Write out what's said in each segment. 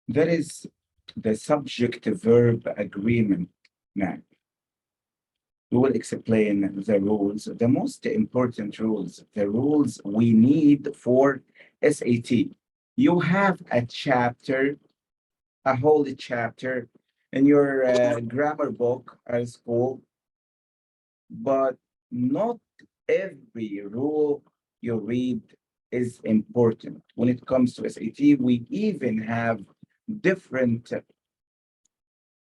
That is the subject-verb agreement now. We will explain the rules, the most important rules, the rules we need for SAT. You have a chapter, a whole chapter in your grammar book at school, but not every rule you read is important. When it comes to SAT, we even have different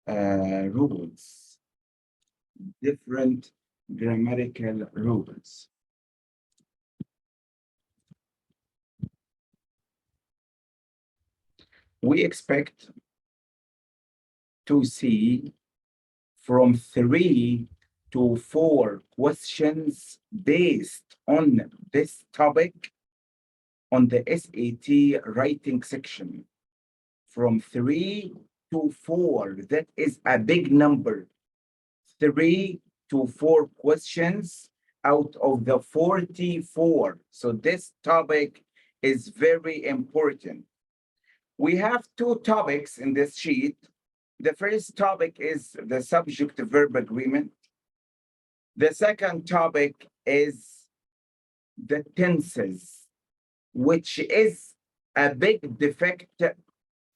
rules, different grammatical rules. We expect to see from 3 to 4 questions based on this topic on the SAT writing section. From 3 to 4, that is a big number. 3 to 4 questions out of the 44. So this topic is very important. We have two topics in this sheet. The first topic is the subject-verb agreement. The second topic is the tenses, which is a big defect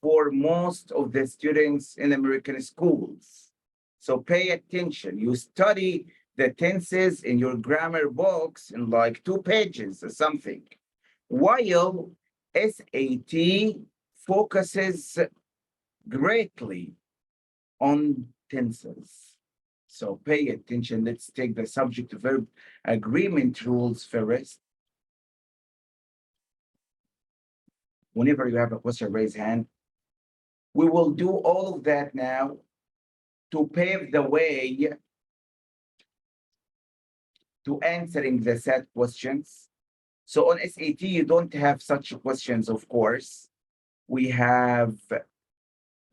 for most of the students in American schools. So pay attention. You study the tenses in your grammar books in like 2 pages or something, while SAT focuses greatly on tenses. So pay attention. Let's take the subject-verb agreement rules first. Whenever you have a question, raise hand. We will do all of that now to pave the way to answering the set questions. So on SAT, you don't have such questions, of course. We have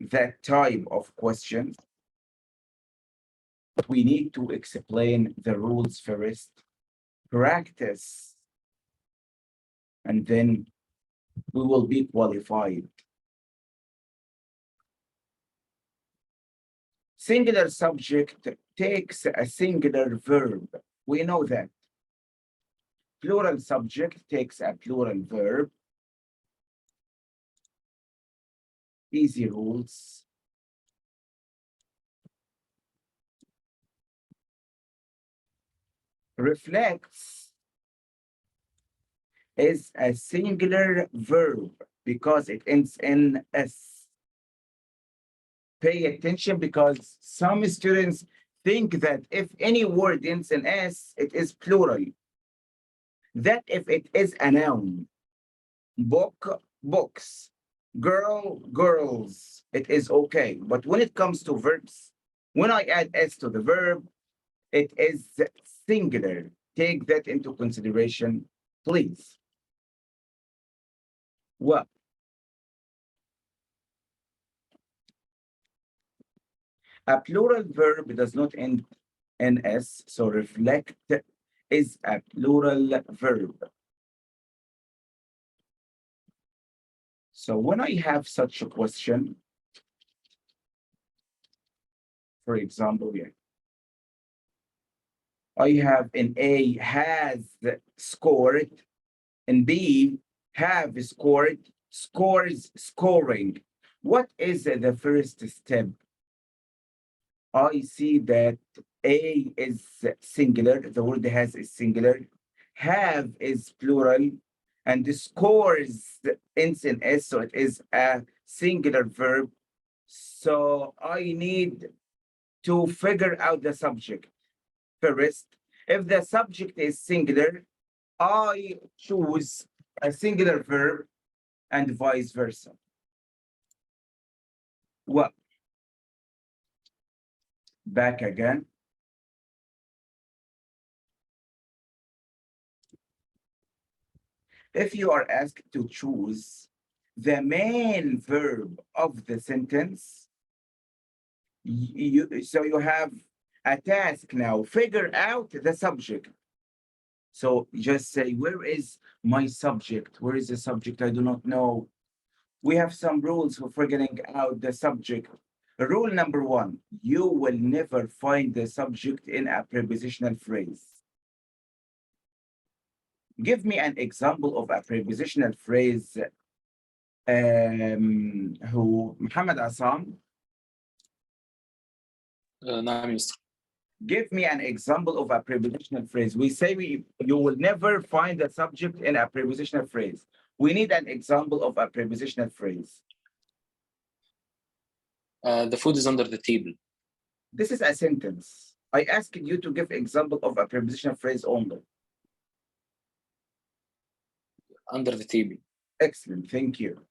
that type of questions. We need to explain the rules first, practice, and then we will be qualified. Singular subject takes a singular verb. We know that. Plural subject takes a plural verb. Easy rules. Reflects is a singular verb because it ends in S. Pay attention because some students think that if any word ends in S, it is plural. That if it is a noun, book, books, girl, girls, it is okay. But when it comes to verbs, when I add S to the verb, it is singular. Take that into consideration, please. Well, a plural verb does not end in S, so reflect is a plural verb. So when I have such a question, for example, here, I have in A, has scored, in B, have scored, scores, scoring. What is the first step? I see that A is singular, the word has is singular, have is plural, and the scores ends in S, so it is a singular verb. So I need to figure out the subject first. If the subject is singular, I choose a singular verb and vice versa. Well, back again. If you are asked to choose the main verb of the sentence, so you have a task now, figure out the subject. So just say, where is my subject? Where is the subject? I do not know. We have some rules for figuring out the subject. Rule number one, you will never find the subject in a prepositional phrase. Give me an example of a prepositional phrase. Who Muhammad Assam? نعم مستر. Give me an example of a prepositional phrase. We say you will never find the subject in a prepositional phrase. We need an example of a prepositional phrase. The food is under the table. This is a sentence. I asked you to give example of a prepositional phrase only. Under the table. Excellent, thank you.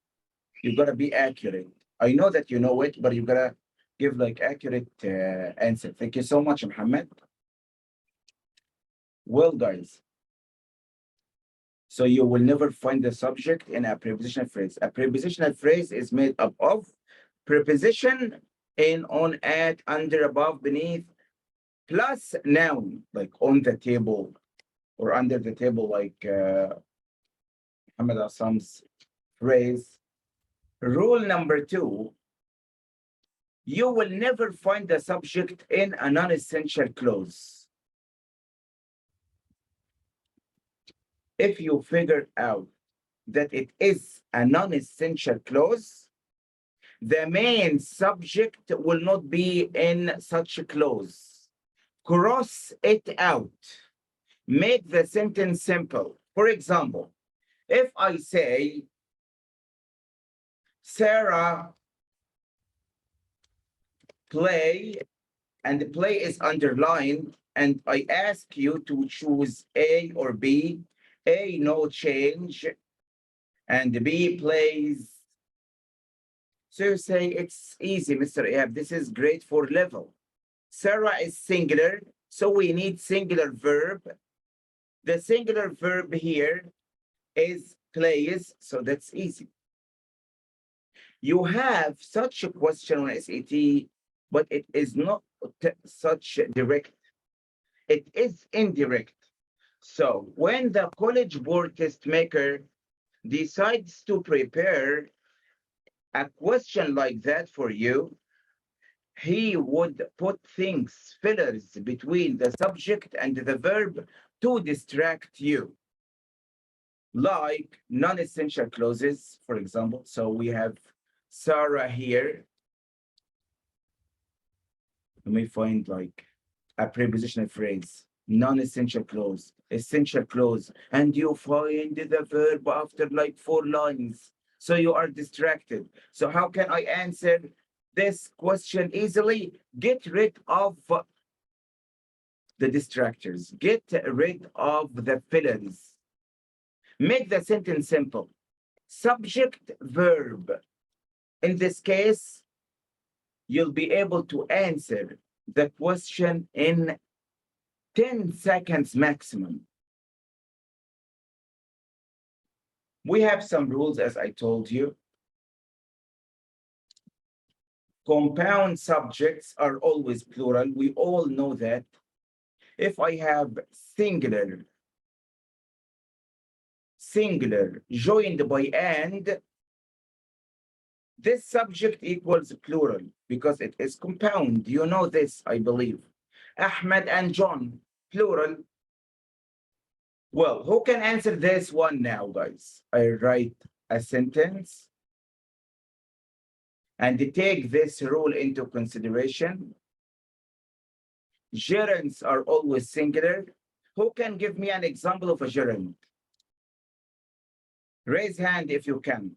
You gotta be accurate. I know that you know it, but you gotta give like accurate answer. Thank you so much, Muhammad. Well, guys, so you will never find the subject in a prepositional phrase. A prepositional phrase is made up of preposition in, on, at, under, above, beneath, plus noun, like on the table or under the table, like Muhammad Assam's phrase. Rule number two, you will never find the subject in a non-essential clause. If you figure out that it is a non-essential clause, the main subject will not be in such a clause. Cross it out. Make the sentence simple. For example, if I say, Sarah play, and the play is underlined, and I ask you to choose A or B, A, no change, and B, plays. So you say, it's easy, Mr. Ehab, this is grade 4 level. Sarah is singular, so we need singular verb. The singular verb here is plays, so that's easy. You have such a question on SAT, but it is not such direct. It is indirect. So when the College Board test maker decides to prepare a question like that for you, he would put things, fillers between the subject and the verb to distract you. Like non-essential clauses, for example. So we have Sarah here. Let me find like a prepositional phrase, non-essential clause, essential clause, and you find the verb after like 4 lines. So you are distracted. So how can I answer this question easily? Get rid of the distractors. Get rid of the fillers. Make the sentence simple. Subject, verb. In this case, you'll be able to answer the question in 10 seconds maximum. We have some rules, as I told you. Compound subjects are always plural. We all know that. If I have singular joined by and, this subject equals plural because it is compound. You know this, I believe. Ahmed and John, plural. Well, who can answer this one now, guys? I write a sentence and take this rule into consideration. Gerunds are always singular. Who can give me an example of a gerund? Raise hand if you can.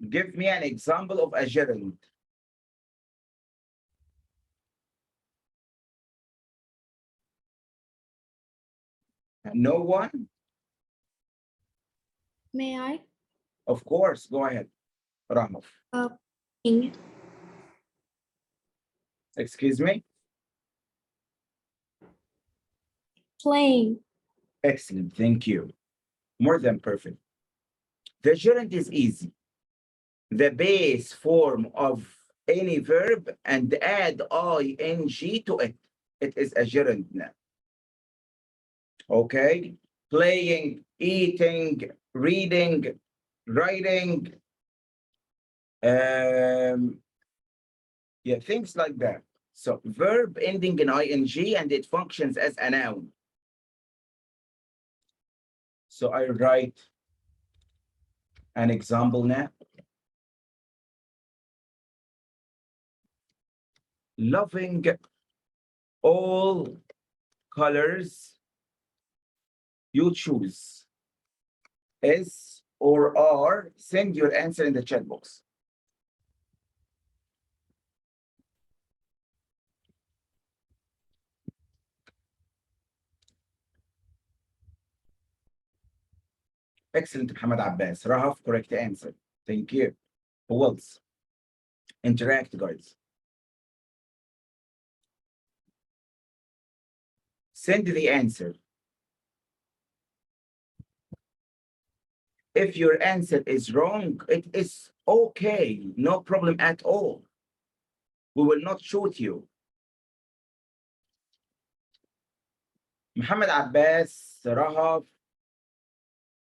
Give me an example of a gerund. No one? May I? Of course, go ahead. Rahma. Playing. Excuse me? Playing. Excellent, thank you. More than perfect. The gerund is easy. The base form of any verb and add ing to it. It is a gerund now. Okay? Playing, eating, reading. writing, yeah, things like that. So verb ending in ing and it functions as a noun. So I write an example now. Loving all colors you choose. S or R, send your answer in the chat box. Excellent, Muhammad Abbas. Rahaf, correct answer. Thank you. Who else? Interact, guys. Send the answer. If your answer is wrong, it is okay. No problem at all. We will not shoot you. Muhammad Abbas, Rahaf,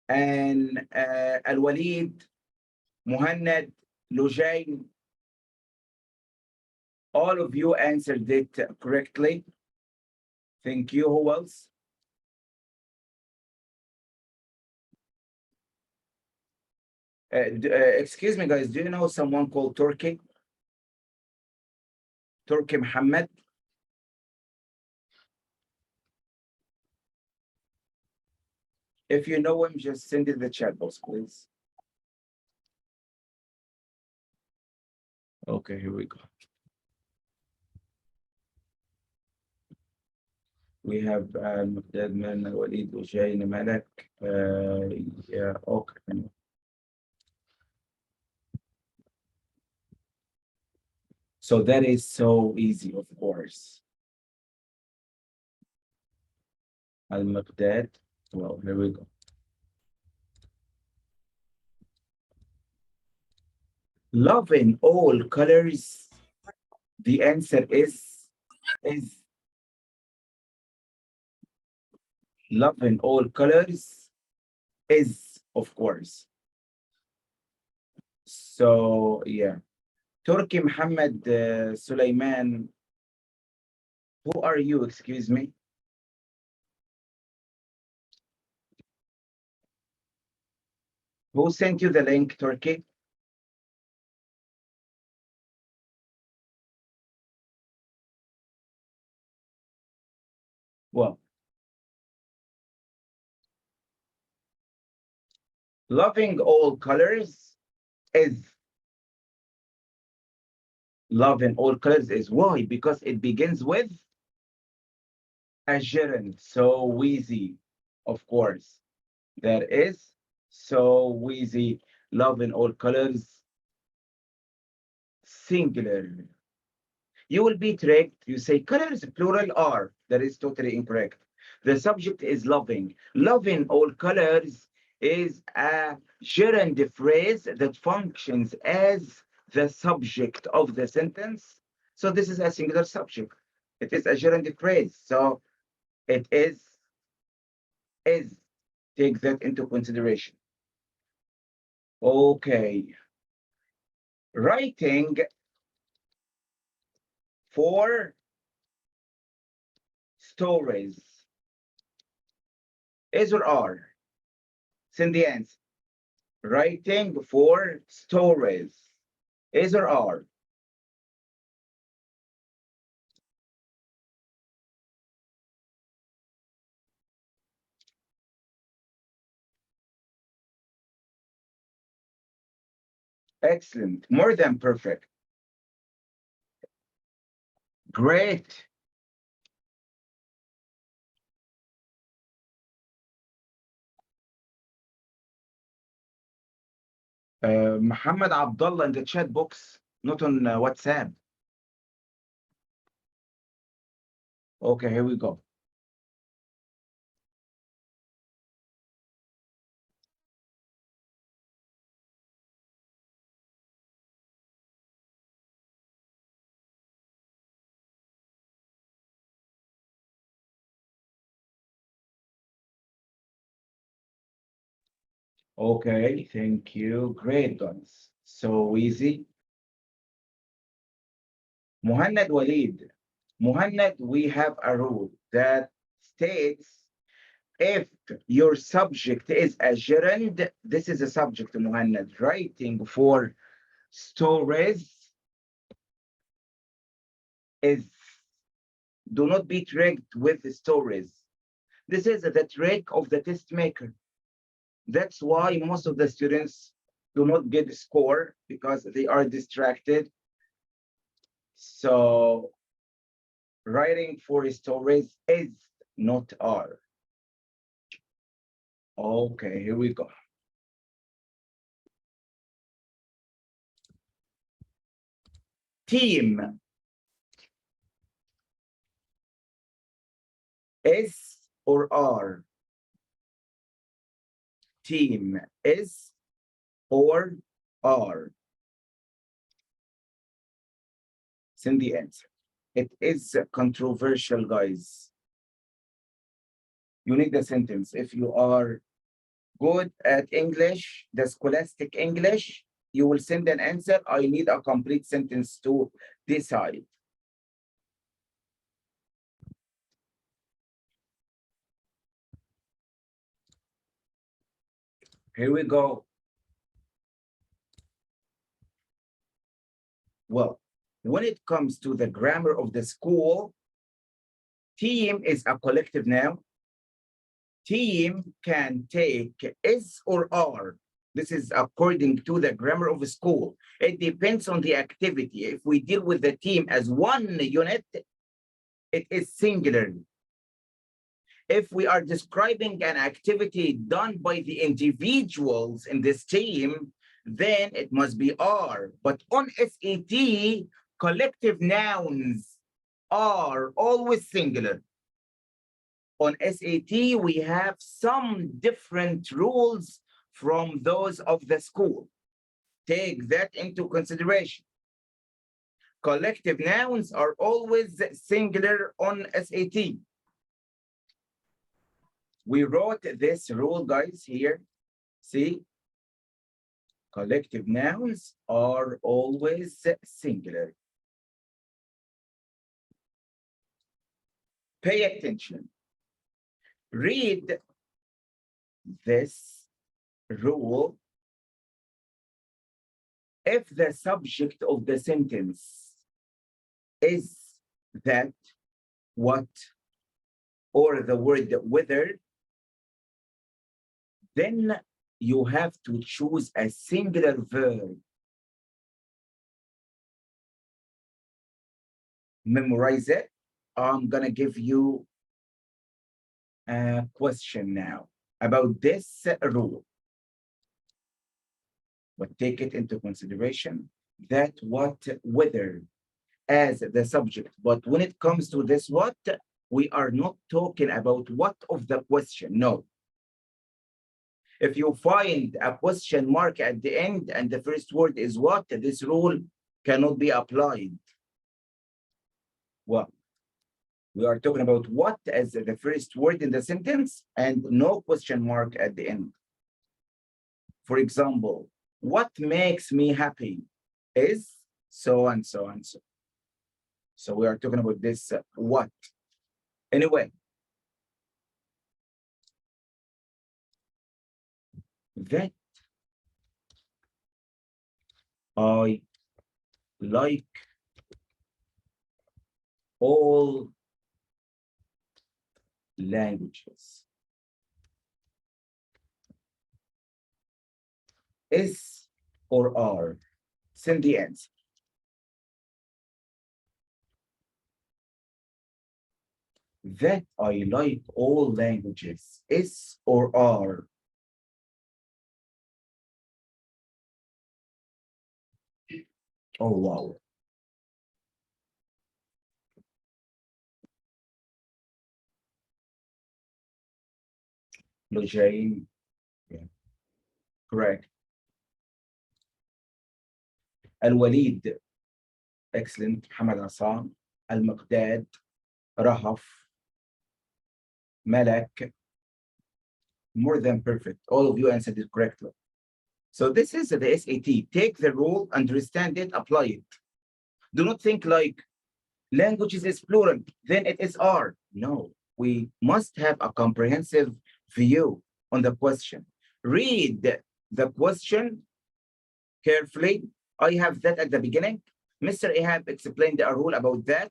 and Al-Walid, Muhannad, Lujain, all of you answered it correctly. Thank you. Who else? Excuse me, guys. Do you know someone called Turkey? Turkey Muhammad? If you know him, just send it in the chat box, please. Okay, here we go. We have Maqdad, Walid, Ujayn, Malak. Yeah, okay. So that is so easy, of course. Al-Maqdad. Well, here we go. Love in all colors. The answer is love in all colors is, of course. So yeah. Turkey Muhammad Sulaiman. Who are you? Excuse me. Who sent you the link, Turkey? Well, loving all colors is. Love in all colors is why? Because it begins with a gerund. So wheezy, of course. That is so wheezy. Love in all colors, singular. You will be tricked. You say colors, plural are. That is totally incorrect. The subject is loving. Loving all colors is a gerund phrase that functions as the subject of the sentence. So this is a singular subject. It is a gerund phrase. So it is. Take that into consideration. Okay. Writing for stories. Is or are? Send the answer. Writing for stories. Is or are? Excellent. More than perfect. Great. Muhammad Abdullah in the chat box, not on WhatsApp. Okay, here we go. Okay, thank you. Great, guys. So easy. Muhannad Walid. Muhannad, we have a rule that states if your subject is a gerund, this is a subject, Muhannad, writing for stories is do not be tricked with the stories. This is the trick of the test maker. That's why most of the students do not get a score because they are distracted. So writing for stories is not R. Okay, here we go. Team S or R? Team S or R? Send the answer. It is controversial, guys. You need the sentence. If you are good at English, the scholastic English, you will send an answer. I need a complete sentence to decide. Here we go. Well, when it comes to the grammar of the school, team is a collective noun. Team can take is or are. This is according to the grammar of the school. It depends on the activity. If we deal with the team as one unit, it is singular. If we are describing an activity done by the individuals in this team, then it must be are. But on SAT, collective nouns are always singular. On SAT, we have some different rules from those of the school. Take that into consideration. Collective nouns are always singular on SAT. We wrote this rule, guys, here. See? Collective nouns are always singular. Pay attention. Read this rule. If the subject of the sentence is that, what, or the word whether, then you have to choose a singular verb. Memorize it. I'm gonna give you a question now about this rule. But take it into consideration that what, whether as the subject. But when it comes to this what, we are not talking about what of the question, no. If you find a question mark at the end and the first word is what, this rule cannot be applied. Well, we are talking about what as the first word in the sentence and no question mark at the end. For example, what makes me happy is so and so and so. So we are talking about this what. Anyway, that I like all languages. Is or are? Send the answer. That I like all languages. Is or are? Oh, wow. Lujain. Yeah. Correct. Al-Walid. Excellent. Hamad Hassan. Al-Maqdad. Rahaf. Malak. More than perfect. All of you answered it correctly. So this is the SAT. Take the rule, understand it, apply it. Do not think like languages is plural, then it is R. No, we must have a comprehensive view on the question. Read the question carefully. I have that at the beginning. Mr. Ehab explained a rule about that.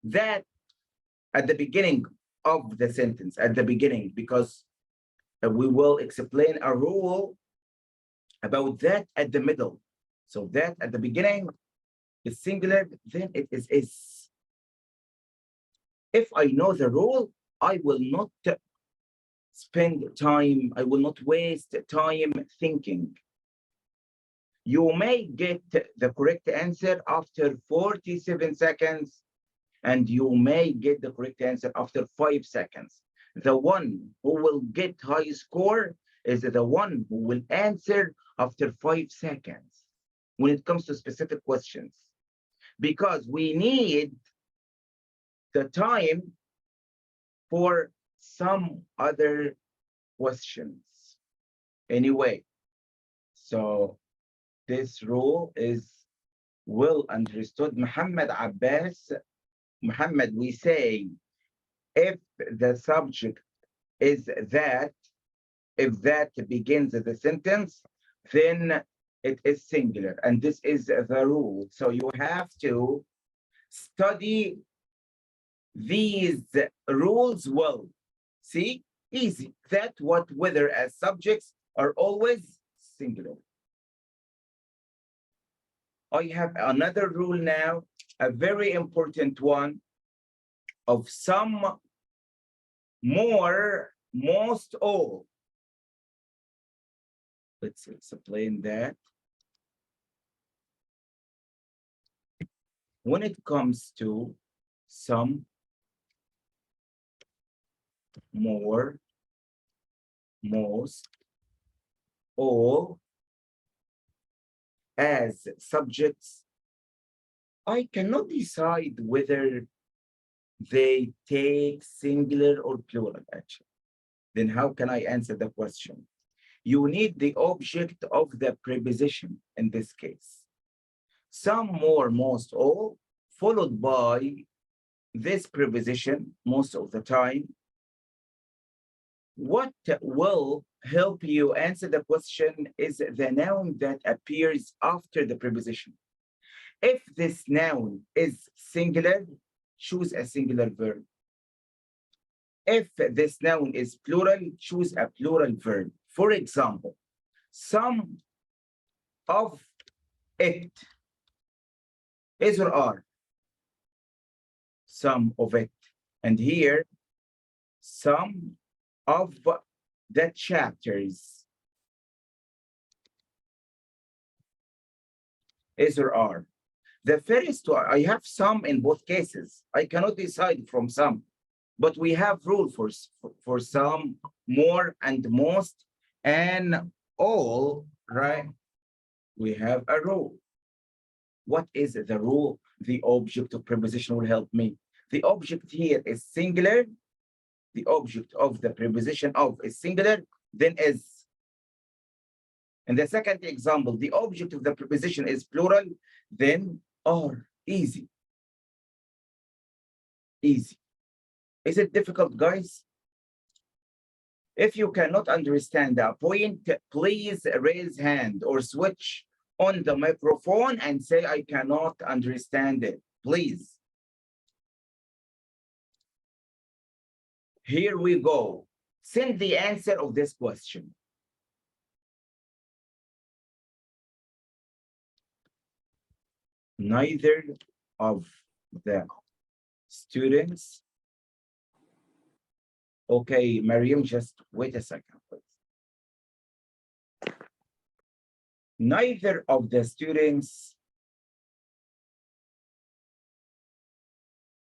That at the beginning of the sentence, at the beginning, because we will explain a rule about that at the middle. So that at the beginning is singular, then it is. If I know the rule, I will not spend time, I will not waste time thinking. You may get the correct answer after 47 seconds, and you may get the correct answer after 5 seconds. The one who will get high score is the one who will answer after 5 seconds when it comes to specific questions, because we need the time for some other questions. Anyway, so this rule is well understood. Muhammad Abbas, Muhammad, we say if the subject is that, if that begins the sentence, then it is singular, and this is the rule. So you have to study these rules well. See, easy. That, what, whether as subjects are always singular. I have another rule now, a very important one, of some, more, most, all. Let's explain that. When it comes to some, more, most, all, as subjects, I cannot decide whether they take singular or plural, actually. Then how can I answer the question? You need the object of the preposition in this case. Some, more, most, all, followed by this preposition most of the time. What will help you answer the question is the noun that appears after the preposition. If this noun is singular, choose a singular verb. If this noun is plural, choose a plural verb. For example, some of it is or are. Some of it. And here, some of the chapters is or are. The first one, I have some in both cases. I cannot decide from some, but we have rule for some, more, and most, and all, right? We have a rule. What is the rule? The object of preposition will help me. The object here is singular. The object of the preposition of is singular, then is. In the second example, the object of the preposition is plural, then are. Easy. Easy. Is it difficult, guys? If you cannot understand that point, please raise hand or switch on the microphone and say, I cannot understand it, please. Here we go. Send the answer of this question. Neither of the students. Okay, Mariam, just wait a second, please. Neither of the students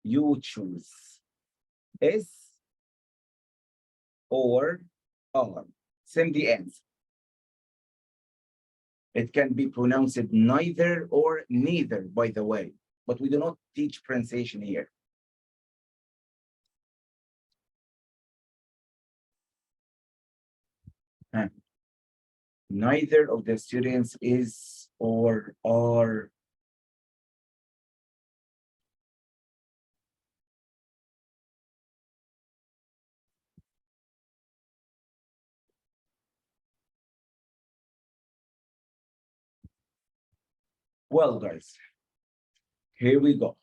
you choose is or are. Send the answer. It can be pronounced neither or neither, by the way, but we do not teach pronunciation here. Huh. Neither of the students is or are. Well, guys, here we go.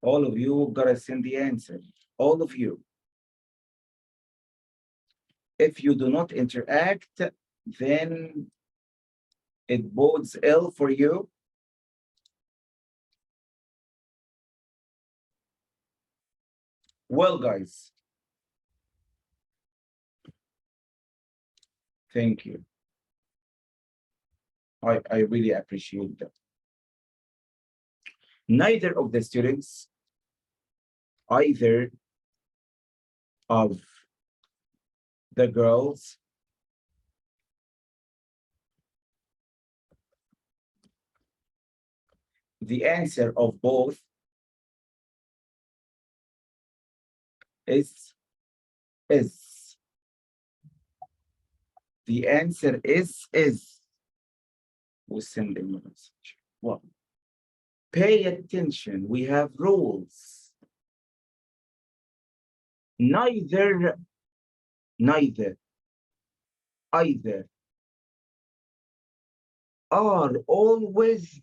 All of you gotta send the answer. All of you. If you do not interact, then it bodes ill for you. Well, guys, thank you. I really appreciate that. Neither of the students, either of the girls, the answer of both is. The answer is. We're sending a message. Well, pay attention. We have rules. Neither, either are always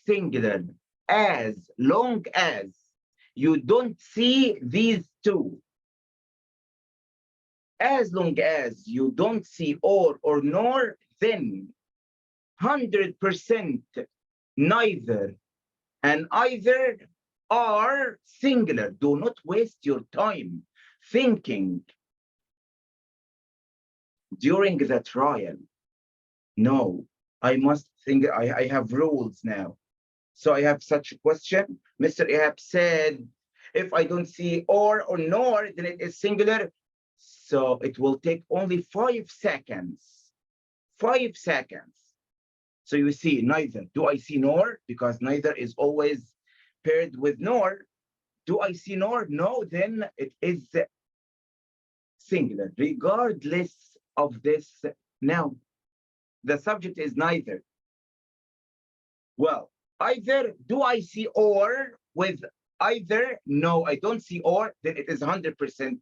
singular as long as you don't see these two. As long as you don't see or nor, then 100% neither and either are singular. Do not waste your time thinking during the trial. No, I must think. I have rules now. So I have such a question. Mr. Ehab said, if I don't see or nor, then it is singular. So it will take only 5 seconds. 5 seconds. So you see neither. Do I see nor? Because neither is always paired with nor. Do I see nor? No, then it is singular, regardless of this noun. The subject is neither. Well, either do I see or with either? No, I don't see or, then it is 100%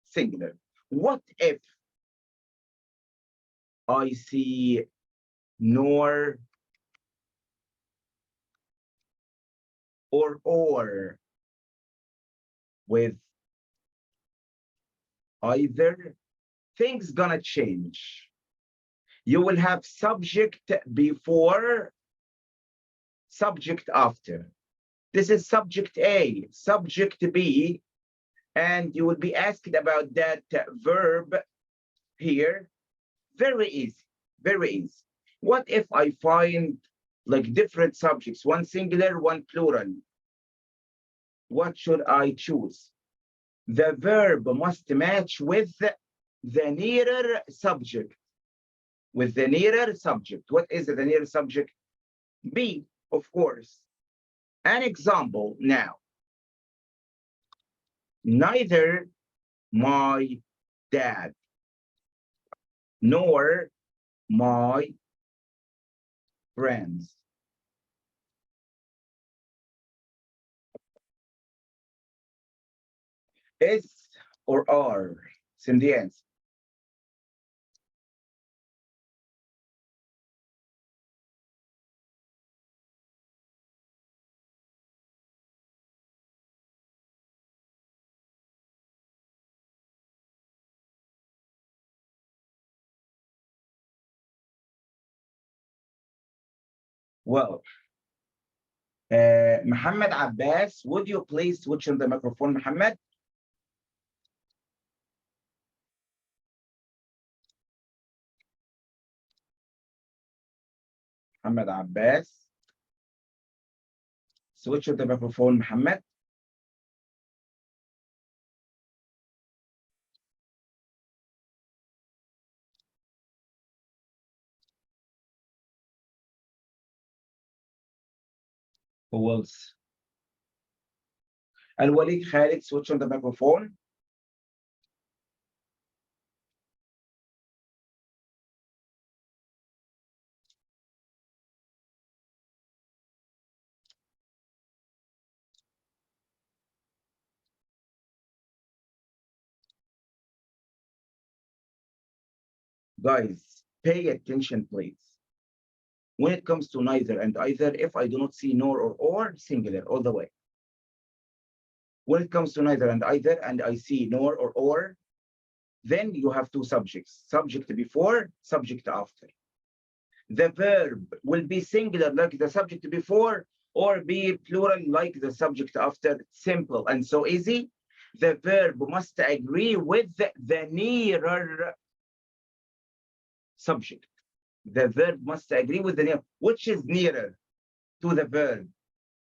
singular. What if I see nor or with either? Things gonna change. You will have subject before, subject after. This is subject A, subject B, and you will be asked about that verb here. Very easy, very easy. What if I find like different subjects, one singular, one plural? What should I choose? The verb must match with the nearer subject. With the nearer subject. What is the nearer subject? B, of course. An example now. Neither my dad nor my friends. Is or are? Send the answer. Well, Muhammad Abbas, would you please switch on the microphone, Muhammad? Muhammad Abbas. Switch on the microphone, Muhammad. Who else? Al-Walid Khalid, switch on the microphone. Guys, pay attention, please. When it comes to neither and either, if I do not see nor or, singular all the way. When it comes to neither and either, and I see nor or, then you have two subjects, subject before, subject after. The verb will be singular like the subject before, or be plural like the subject after. Simple and so easy. The verb must agree with the nearer subject. The verb must agree with the nearer. Which is nearer to the verb?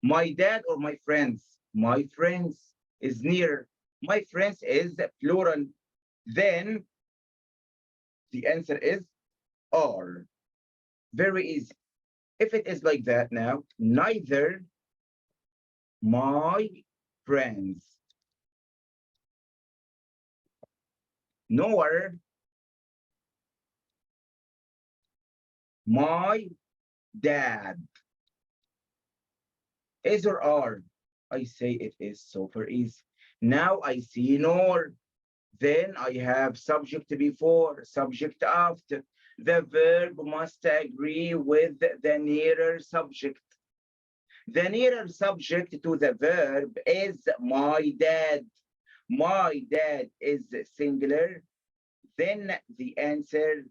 My dad or my friends? My friends is nearer. My friends is plural. Then the answer is are. Very easy. If it is like that now, neither my friends nor my dad. Is or are? I say it is super easy. Now I see nor. Then I have subject before, subject after. The verb must agree with the nearer subject. The nearer subject to the verb is my dad. My dad is singular. Then the answer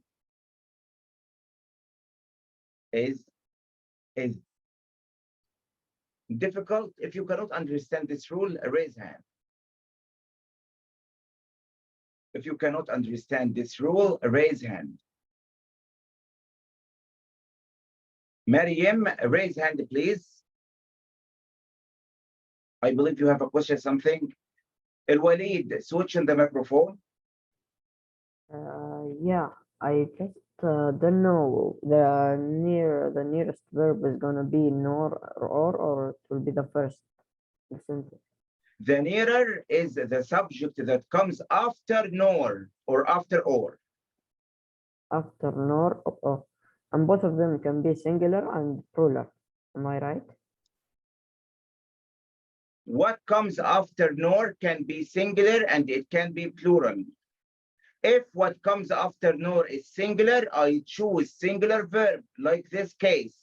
is difficult. If you cannot understand this rule, raise hand. If you cannot understand this rule, raise hand. Maryam, raise hand, please. I believe you have a question, something. Al-Walid, switch on the microphone. Yeah, I just don't know the nearest verb is gonna be nor or it will be the first sentence. The nearer is the subject that comes after nor or after or. After nor or, and both of them can be singular and plural. Am I right? What comes after nor can be singular and it can be plural. If what comes after nor is singular, I choose singular verb, like this case.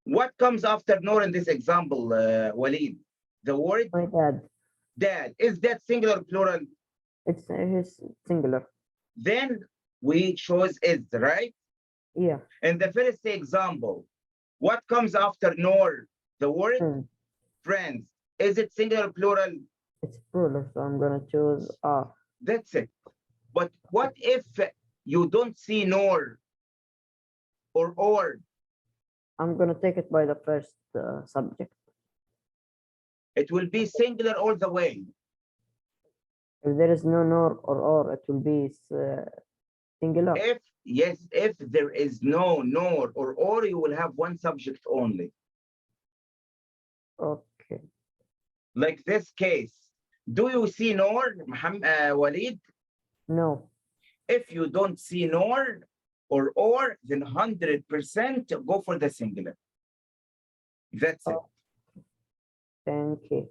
What comes after nor in this example, Walid? The word My dad. dad. Is that singular or plural? It's his singular. Then we chose is, right? Yeah. In the first example, what comes after nor? The word Friend. friends. Is it singular or plural? It's plural, so I'm gonna choose are. That's it. But what if you don't see nor or? I'm gonna take it by the first subject. It will be singular all the way. If there is no nor or, it will be singular. If there is no nor or, you will have one subject only. Okay. Like this case. Do you see nor, Walid? No. If you don't see nor or, then 100% go for the singular. That's it. Thank you.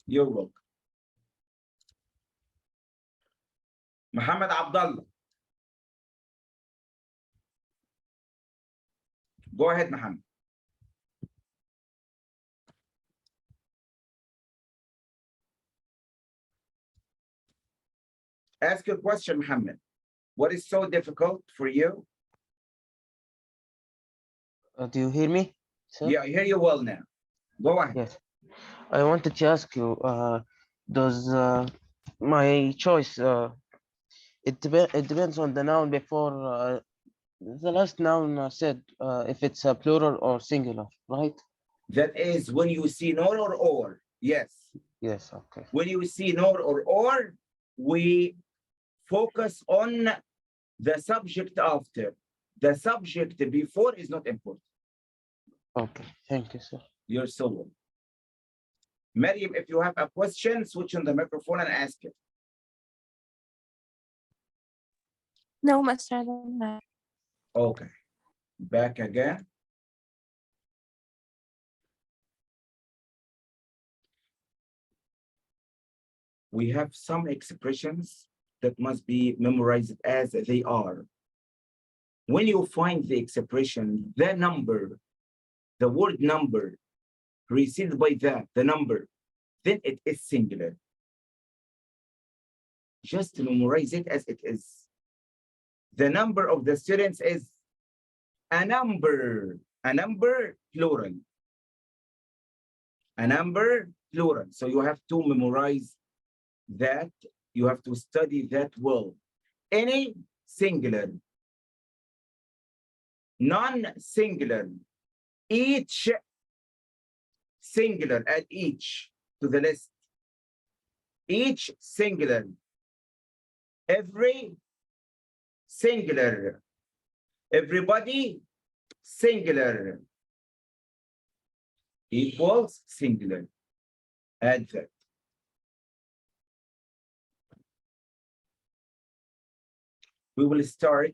You're welcome. Muhammad Abdullah. Go ahead, Muhammad. Ask your question, Muhammad. What is so difficult for you? Do you hear me, sir? Yeah, I hear you well now. Go ahead. Yes. I wanted to ask you, does my choice, it depends on the noun before the last noun said if it's a plural or singular, right? That is when you see nor or. Yes. Yes, okay. When you see nor or, we focus on the subject after. The subject before is not important. Okay, thank you, sir. You're so welcome. Miriam, if you have a question, switch on the microphone and ask it. No, Master, I don't have. Okay. Back again. We have some expressions that must be memorized as they are. When you find the expression, the number, the word number, preceded by that, the number, then it is singular. Just memorize it as it is. The number of the students is a number plural. A number plural. So you have to memorize that. You have to study that well. Any singular, non-singular, each singular, add each to the list. Each singular, every singular, everybody singular, equals singular. Add that. We will start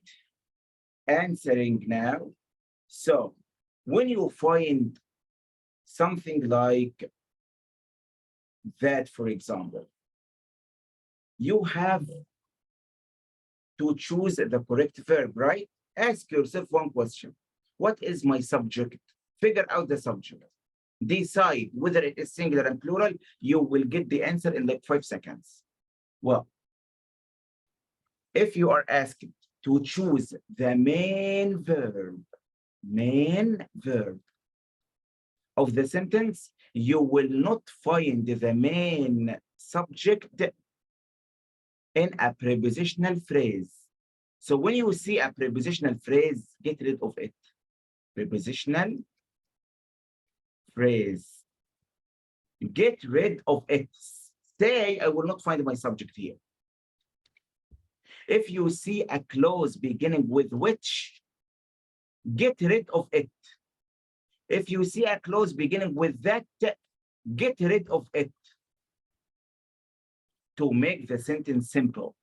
answering now. So when you find something like that, for example, you have to choose the correct verb, right? Ask yourself one question. What is my subject? Figure out the subject. Decide whether it is singular and plural. You will get the answer in like 5 seconds. Well, if you are asked to choose the main verb of the sentence, you will not find the main subject in a prepositional phrase. So when you see a prepositional phrase, get rid of it. Prepositional phrase. Get rid of it. Say, I will not find my subject here. If you see a clause beginning with which, get rid of it. If you see a clause beginning with that, get rid of it to make the sentence simple.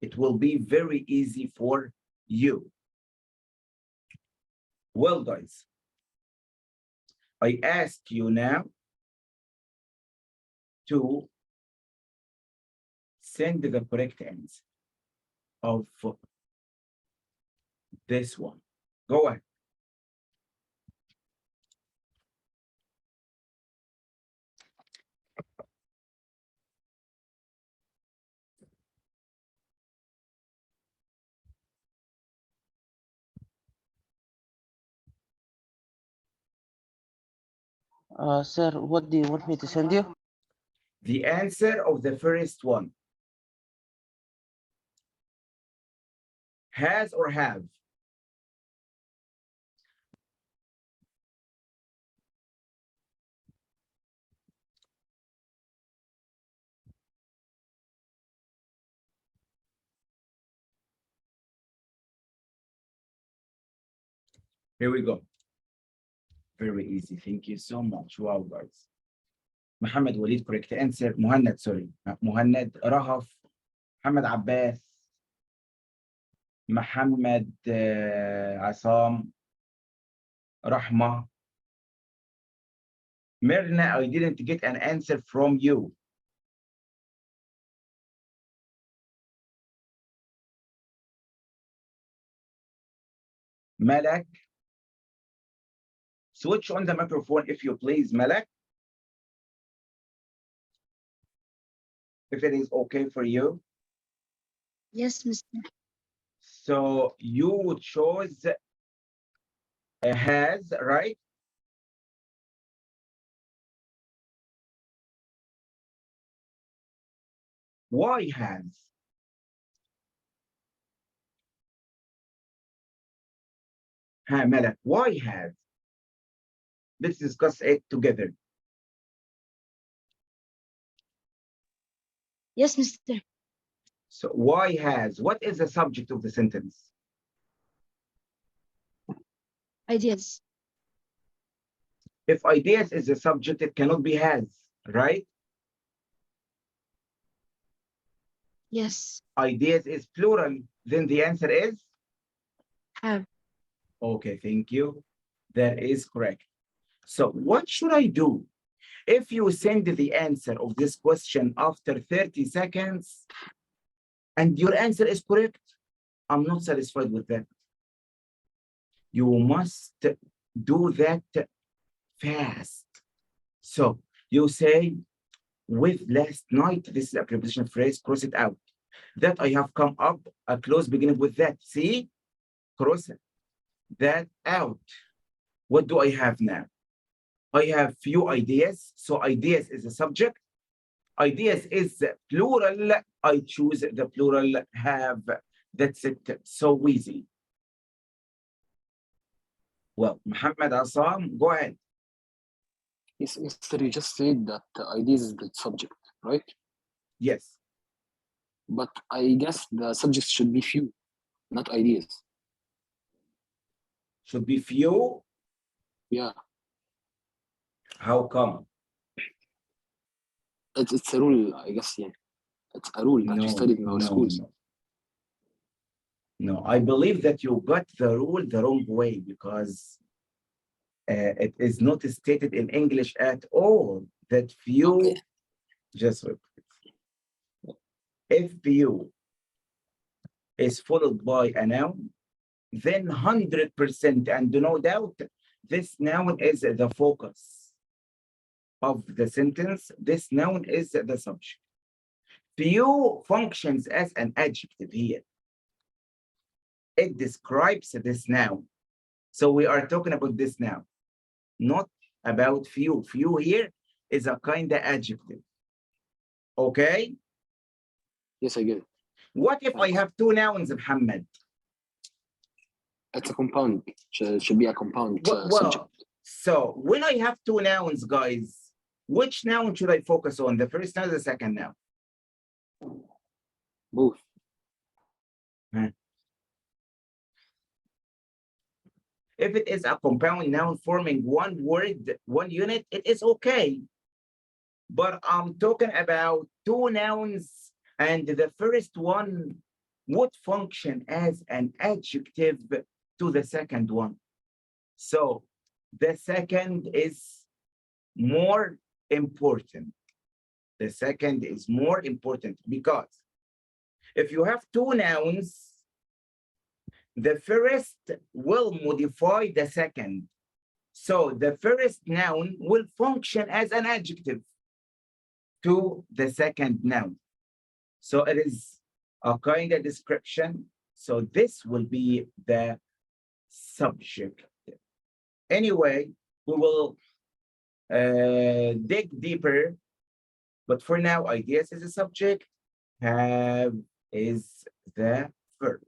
It will be very easy for you. Well, guys, I ask you now to send the correct answer of this one. Go ahead. Sir, what do you want me to send you? The answer of the first one. Has or have? Here we go. Very easy. Thank you so much. Wow, guys. Muhammad Walid, correct answer. Muhannad, sorry. Muhannad, Rahaf, Muhammad Abbas, Muhammad Asam, Rahma. Mirna, I didn't get an answer from you. Malak, switch on the microphone if you please, Malak. If it is okay for you. Yes, Mr. So you chose has, right? Why has? Hi, Malak, why has? Let's discuss it together. Yes, Mr. So why has? What is the subject of the sentence? Ideas. If ideas is the subject, it cannot be has, right? Yes. Ideas is plural, then the answer is? Have. Okay, thank you. That is correct. So what should I do? If you send the answer of this question after 30 seconds and your answer is correct, I'm not satisfied with that. You must do that fast. So you say, with last night, this is a preposition phrase, cross it out. That I have come up, a clause beginning with that. See? Cross that out. What do I have now? I have few ideas. So ideas is the subject. Ideas is plural. I choose the plural have. That's it. So easy. Well, Muhammad Assam, go ahead. Yes, Mr. You just said that ideas is the subject, right? Yes. But I guess the subject should be few, not ideas. Should be few. Yeah, How come? it's a rule, I guess. Yeah, it's a rule that we studied in our schools. No, I believe that you got the rule the wrong way because it is not stated in English at all that few, Okay. just repeat. If few is followed by a noun, then 100% and no doubt, this noun is the focus of the sentence. This noun is the subject. Few functions as an adjective here. It describes this noun. So we are talking about this noun, not about few. Few here is a kind of adjective. Okay? Yes, I get it. What if I have two nouns, Muhammad? It's a compound. Should be a compound subject. Well, so when I have two nouns, guys, which noun should I focus on? The first noun or the second noun? Both. If it is a compound noun forming one word, one unit, it is okay. But I'm talking about two nouns, and the first one would function as an adjective to the second one. So the second is more important. The second is more important because if you have two nouns, the first will modify the second. So the first noun will function as an adjective to the second noun. So it is a kind of description. So this will be the subject. Anyway, we will dig deeper. But for now, ideas is a subject, have is the verb.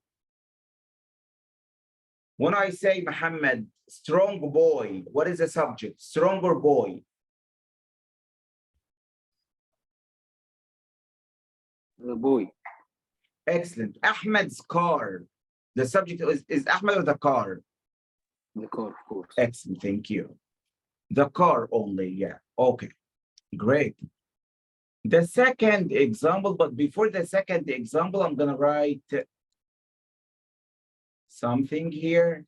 When I say, Muhammad, strong boy, what is the subject? Stronger boy. The boy. Excellent. Ahmed's car. The subject is Ahmed or the car? The car, of course. Excellent. Thank you. The car only. Yeah. Okay. Great. The second example, but before the second example, I'm going to write something here.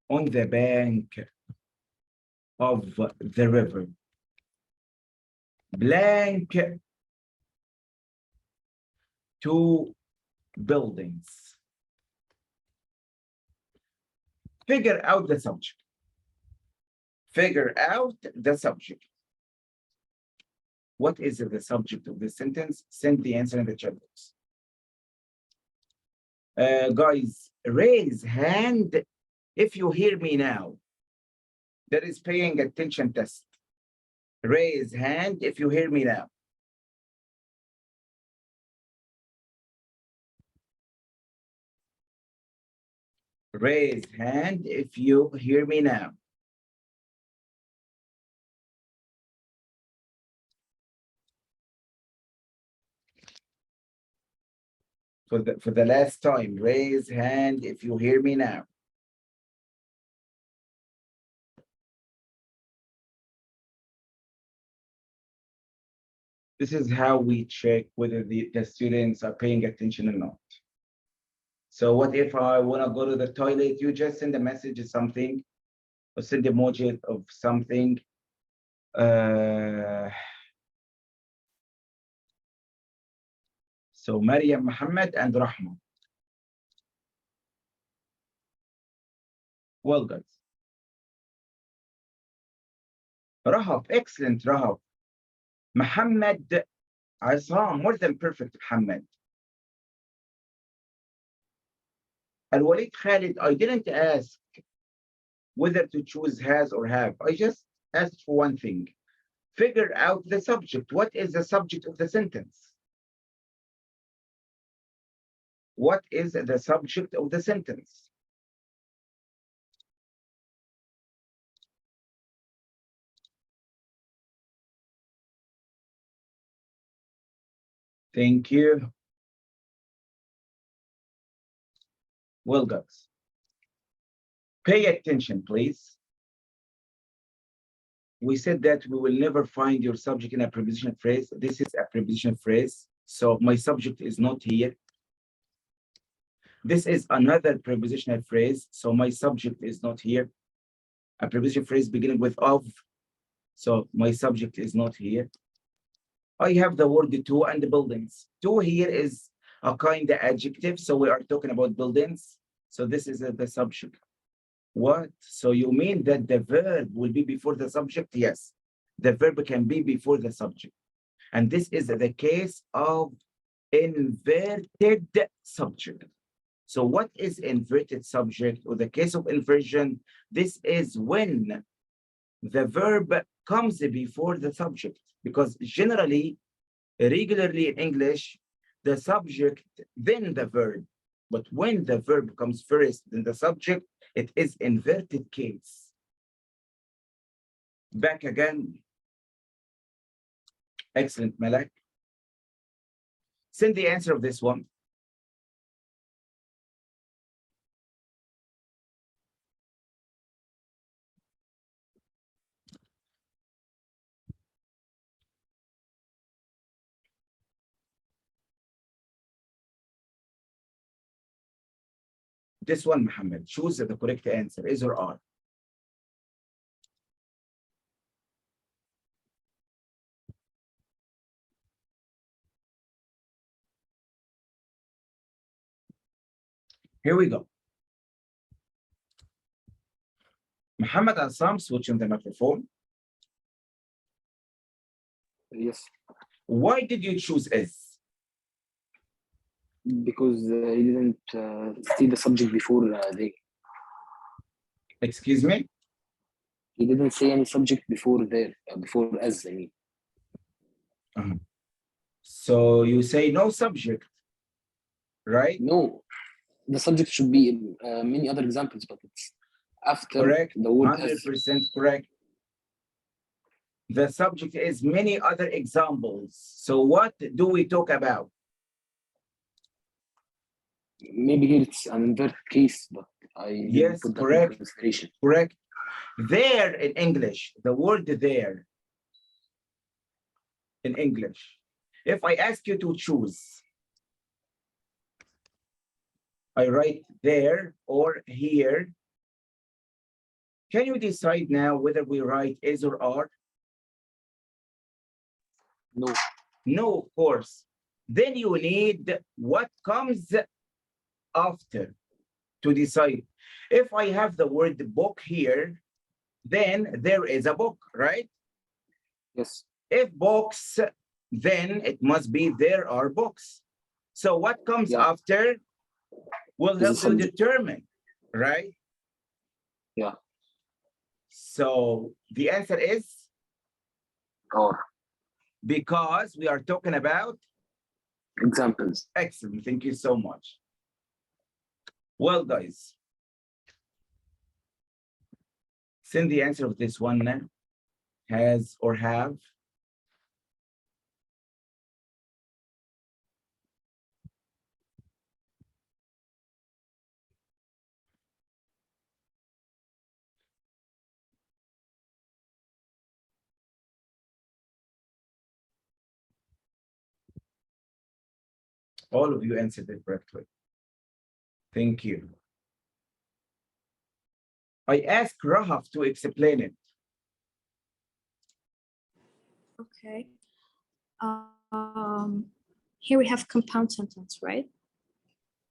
On the bank of the river. Blank two buildings. Figure out the subject. Figure out the subject. What is the subject of this sentence? Send the answer in the chat box. Guys, raise hand if you hear me now. That is paying attention test. Raise hand if you hear me now. Raise hand if you hear me now. For the last time, raise hand if you hear me now. This is how we check whether the students are paying attention or not. So what if I want to go to the toilet? You just send a message or something, or send emoji of something. So Maryam, Muhammad, and Rahma. Well, guys. Rahab, excellent, Rahab. Muhammad, I saw more than perfect, Muhammad. Al-Walid Khalid, I didn't ask whether to choose has or have. I just asked for one thing. Figure out the subject. What is the subject of the sentence? What is the subject of the sentence? Thank you. Well, guys, pay attention, please. We said that we will never find your subject in a prepositional phrase. This is a prepositional phrase, so my subject is not here. This is another prepositional phrase, so my subject is not here. A prepositional phrase beginning with of, so my subject is not here. I have the word to and the buildings. To here is a kind of adjective, so we are talking about buildings. So this is the subject. What? So you mean that the verb will be before the subject? Yes, the verb can be before the subject. And this is the case of inverted subject. So what is inverted subject, or the case of inversion? This is when the verb comes before the subject, because generally, regularly in English, the subject, then the verb. But when the verb comes first, then the subject, it is inverted case. Back again. Excellent, Malak. Send the answer of this one. This one, Muhammad, choose the correct answer, is or are. Here we go. Muhammad and Sam, switch on the microphone. Yes, Why did you choose is? because he didn't see the subject before they. Excuse me? He didn't say any subject before there, before as, I mean. So you say no subject, right? No, the subject should be in many other examples, but it's after Correct, the word as. 100% correct. The subject is many other examples. So what do we talk about? Maybe here it's an inverted case, but I didn't Yes, put that correct. in consideration. Correct. There in English, the word there in English. If I ask you to choose, I write there or here. Can you decide now whether we write is or are? No, No, of course. Then you need what comes after to decide. If I have the word book here, then there is a book, right? yes, If books, then it must be there are books. So what comes Yeah. after will Is the help you subject. determine, right? Yeah. So the answer is or because we are talking about. examples. Excellent, thank you so much. Well, guys, send the answer of this one now. Has or have. All of you answered it correctly. Thank you. I asked Rahaf to explain it. Okay. Here we have compound sentence, right?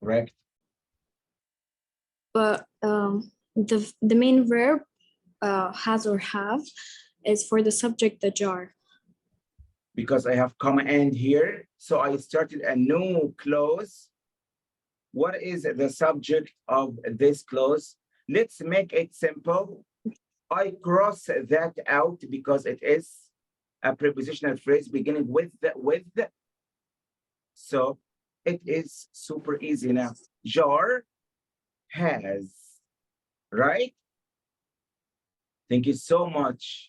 Correct. But the main verb has or have is for the subject, the jar. Because I have comma and here, so I started a new clause. What is the subject of this clause? Let's make it simple. I cross that out because it is a prepositional phrase beginning with. So it is super easy now. Jar has, right? Thank you so much,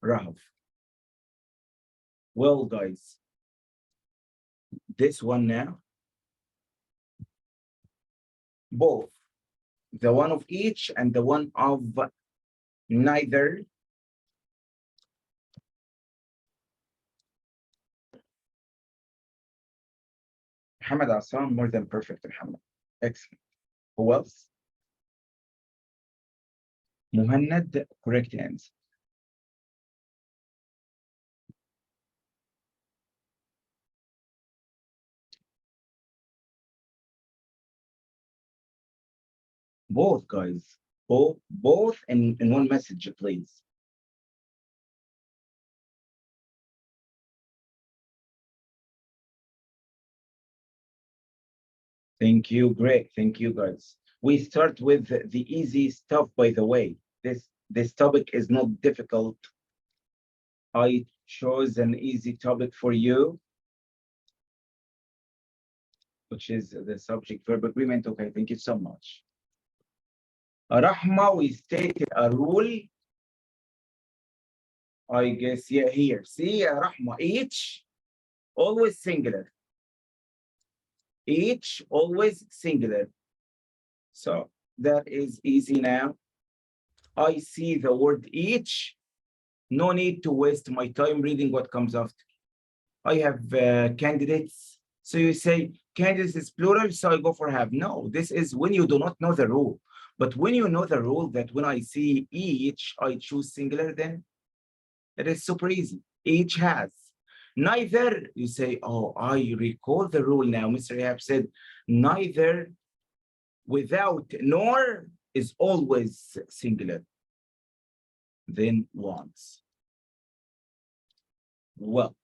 Rahaf. Well, guys, this one now, both the one of each and the one of neither. Muhammad Hassan, more than perfect, Muhammad. Excellent. Who else? Muhannad, correct answer. Both, guys. Both in one message, please. Thank you. Great. Thank you, guys. We start with the easy stuff, by the way. This topic is not difficult. I chose an easy topic for you, which is the subject verb agreement. Okay, thank you so much. Rahma, we stated a rule. I guess, yeah, here. See, Rahma, each, always singular. Each, always singular. So that is easy now. I see the word each. No need to waste my time reading what comes after. I have candidates. So you say candidates is plural, so I go for have. No, this is when you do not know the rule. But when you know the rule that when I see each, I choose singular, then it is super easy. Each has. Neither, you say, oh, I recall the rule now. Mr. Ehab said, neither without nor is always singular. Then once. Well,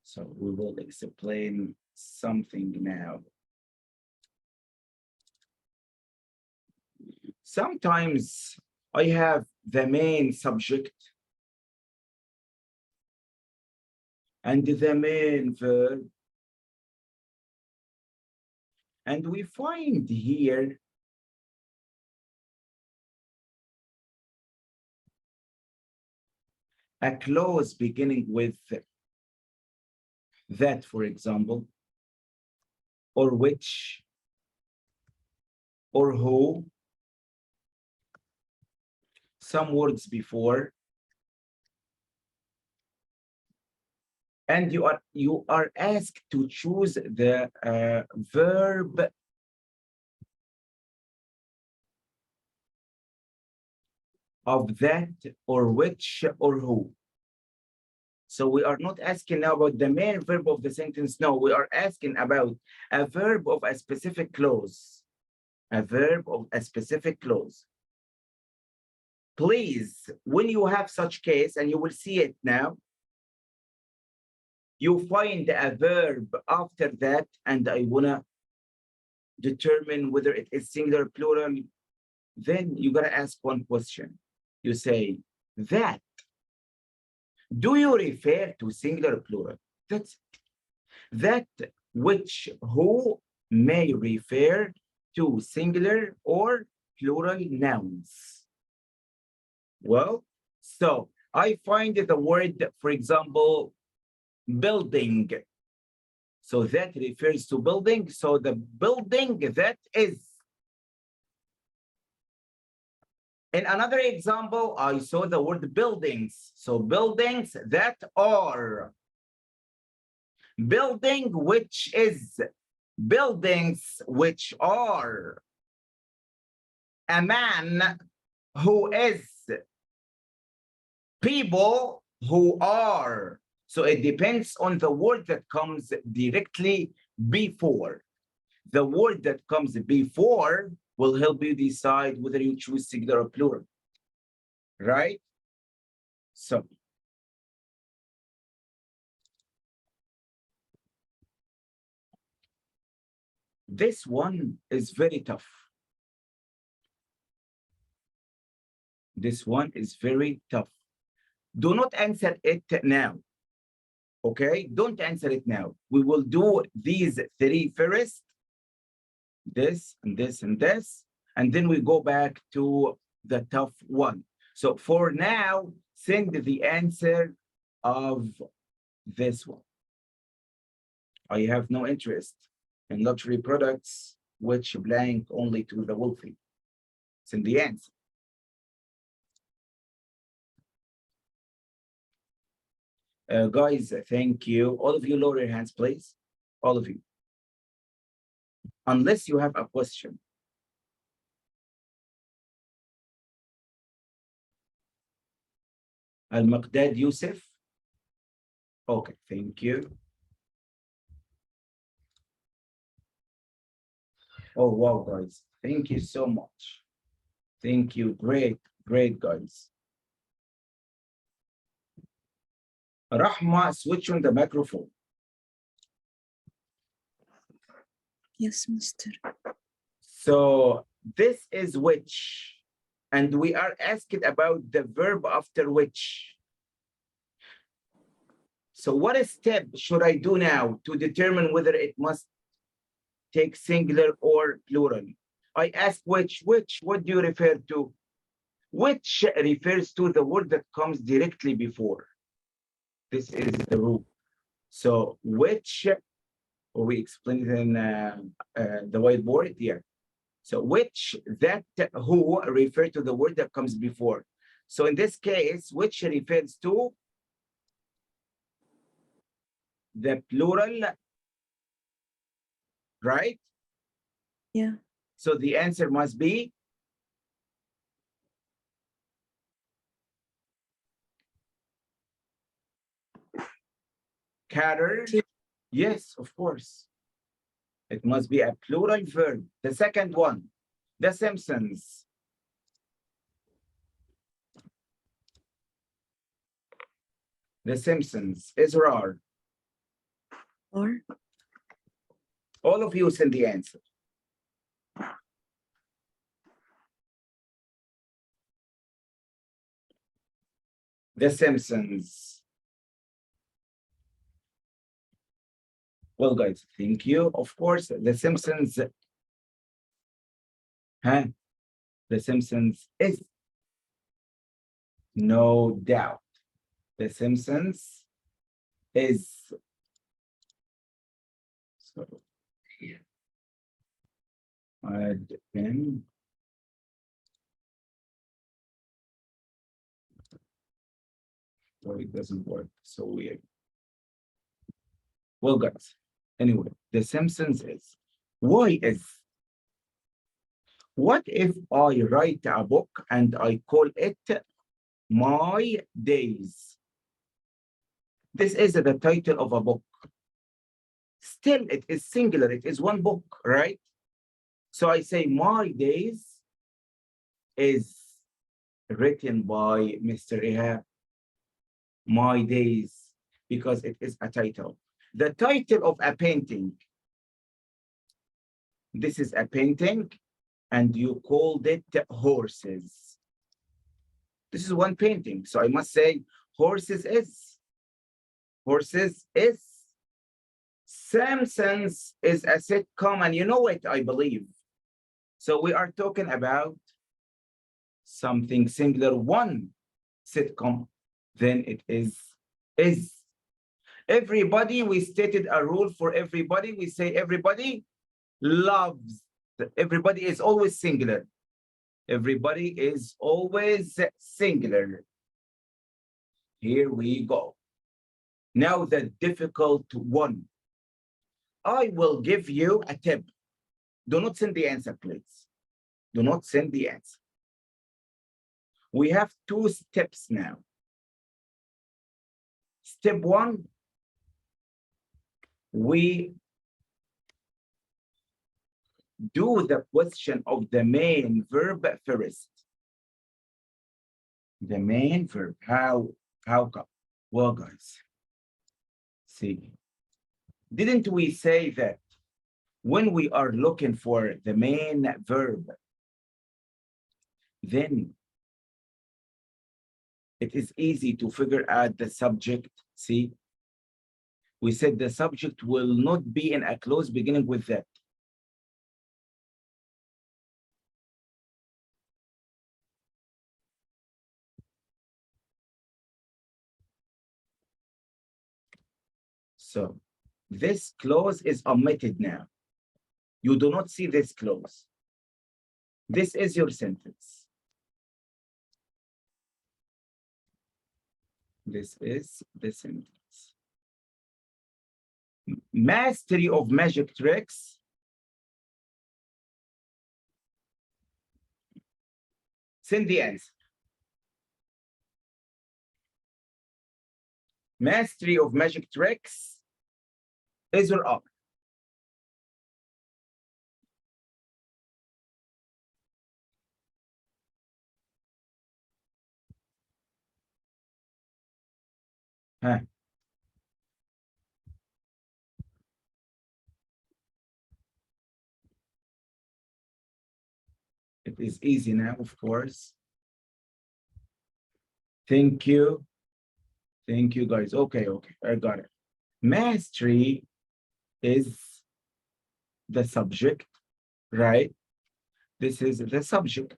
so we will explain something now. Sometimes I have the main subject and the main verb. And we find here a clause beginning with that, for example, or which, or who, some words before, and you are asked to choose the verb of that, or which, or who. So we are not asking now about the main verb of the sentence. No, we are asking about a verb of a specific clause. A verb of a specific clause. Please, when you have such case, and you will see it now, you find a verb after that, and I wanna determine whether it is singular or plural, then you gotta ask one question. You say, that, do you refer to singular or plural? That's it. That, which, who may refer to singular or plural nouns. Well, so I find the word, for example, building. So that refers to building. So the building that is. In another example, I saw the word buildings. So buildings that are. Building, which is. Buildings, which are. A man, who is. People, who are. So it depends on the word that comes directly before. The word that comes before will help you decide whether you choose singular or plural. Right? So this one is very tough. This one is very tough. Do not answer it now. Okay? Don't answer it now. We will do these three first. This and this and this. And then we go back to the tough one. So for now, send the answer of this one. I have no interest in luxury products which belong only to the wealthy. Send the answer. Guys, thank you. All of you lower your hands, please. All of you. Unless you have a question. Al-Maqdad Yusuf. Okay, thank you. Oh, wow, guys. Thank you so much. Thank you. Great, great, guys. Rahma, switch on the microphone. Yes, Mr. So this is which, and we are asked about the verb after which. So what step should I do now to determine whether it must take singular or plural? I ask which, what do you refer to? Which refers to the word that comes directly before. This is the rule. So which, or we explained it in the whiteboard here. So which, that, who refer to the word that comes before. So in this case, which refers to the plural, right? Yeah. So the answer must be cater. Yes, of course. It must be a plural verb. The second one, The Simpsons. The Simpsons, Israr. Or All of you send the answer. The Simpsons. Well, guys, thank you. Of course, The Simpsons. Huh? The Simpsons is. No doubt. The Simpsons is. So, add in. Well, it doesn't work. So weird. Well, guys, anyway, The Simpsons is. Why is? What if I write a book and I call it My Days? This is the title of a book. Still, it is singular. It is one book, right? So I say My Days is written by Mr. Ehab. My Days, because it is a title. The title of a painting. This is a painting, and you called it Horses. This is one painting, so I must say Horses is. Horses is. Simpsons is a sitcom, and you know it, I believe. So we are talking about something singular, one sitcom, then it is. Everybody, we stated a rule for everybody. We say everybody loves. Everybody is always singular. Everybody is always singular. Here we go. Now the difficult one. I will give you a tip. Do not send the answer, please. Do not send the answer. We have 2 steps now. Step 1, we do the question of the main verb first. The main verb, how come? Well, guys, see, didn't we say that when we are looking for the main verb, then it is easy to figure out the subject? See, we said the subject will not be in a clause beginning with that. So this clause is omitted now. You do not see this clause. This is your sentence. This is the sentence. Mastery of magic tricks. Send the answer. Mastery of magic tricks is or are? Huh? It is easy now, of course. Thank you. Thank you, guys. Okay, I got it. Mastery is the subject, right? This is the subject.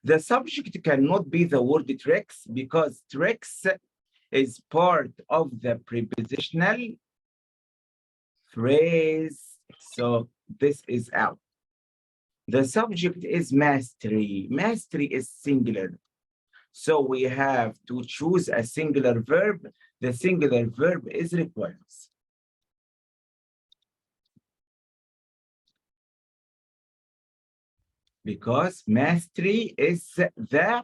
The subject cannot be the word tricks because tricks is part of the prepositional phrase. So this is out. The subject is mastery. Mastery is singular. So we have to choose a singular verb. The singular verb is requires. Because mastery is the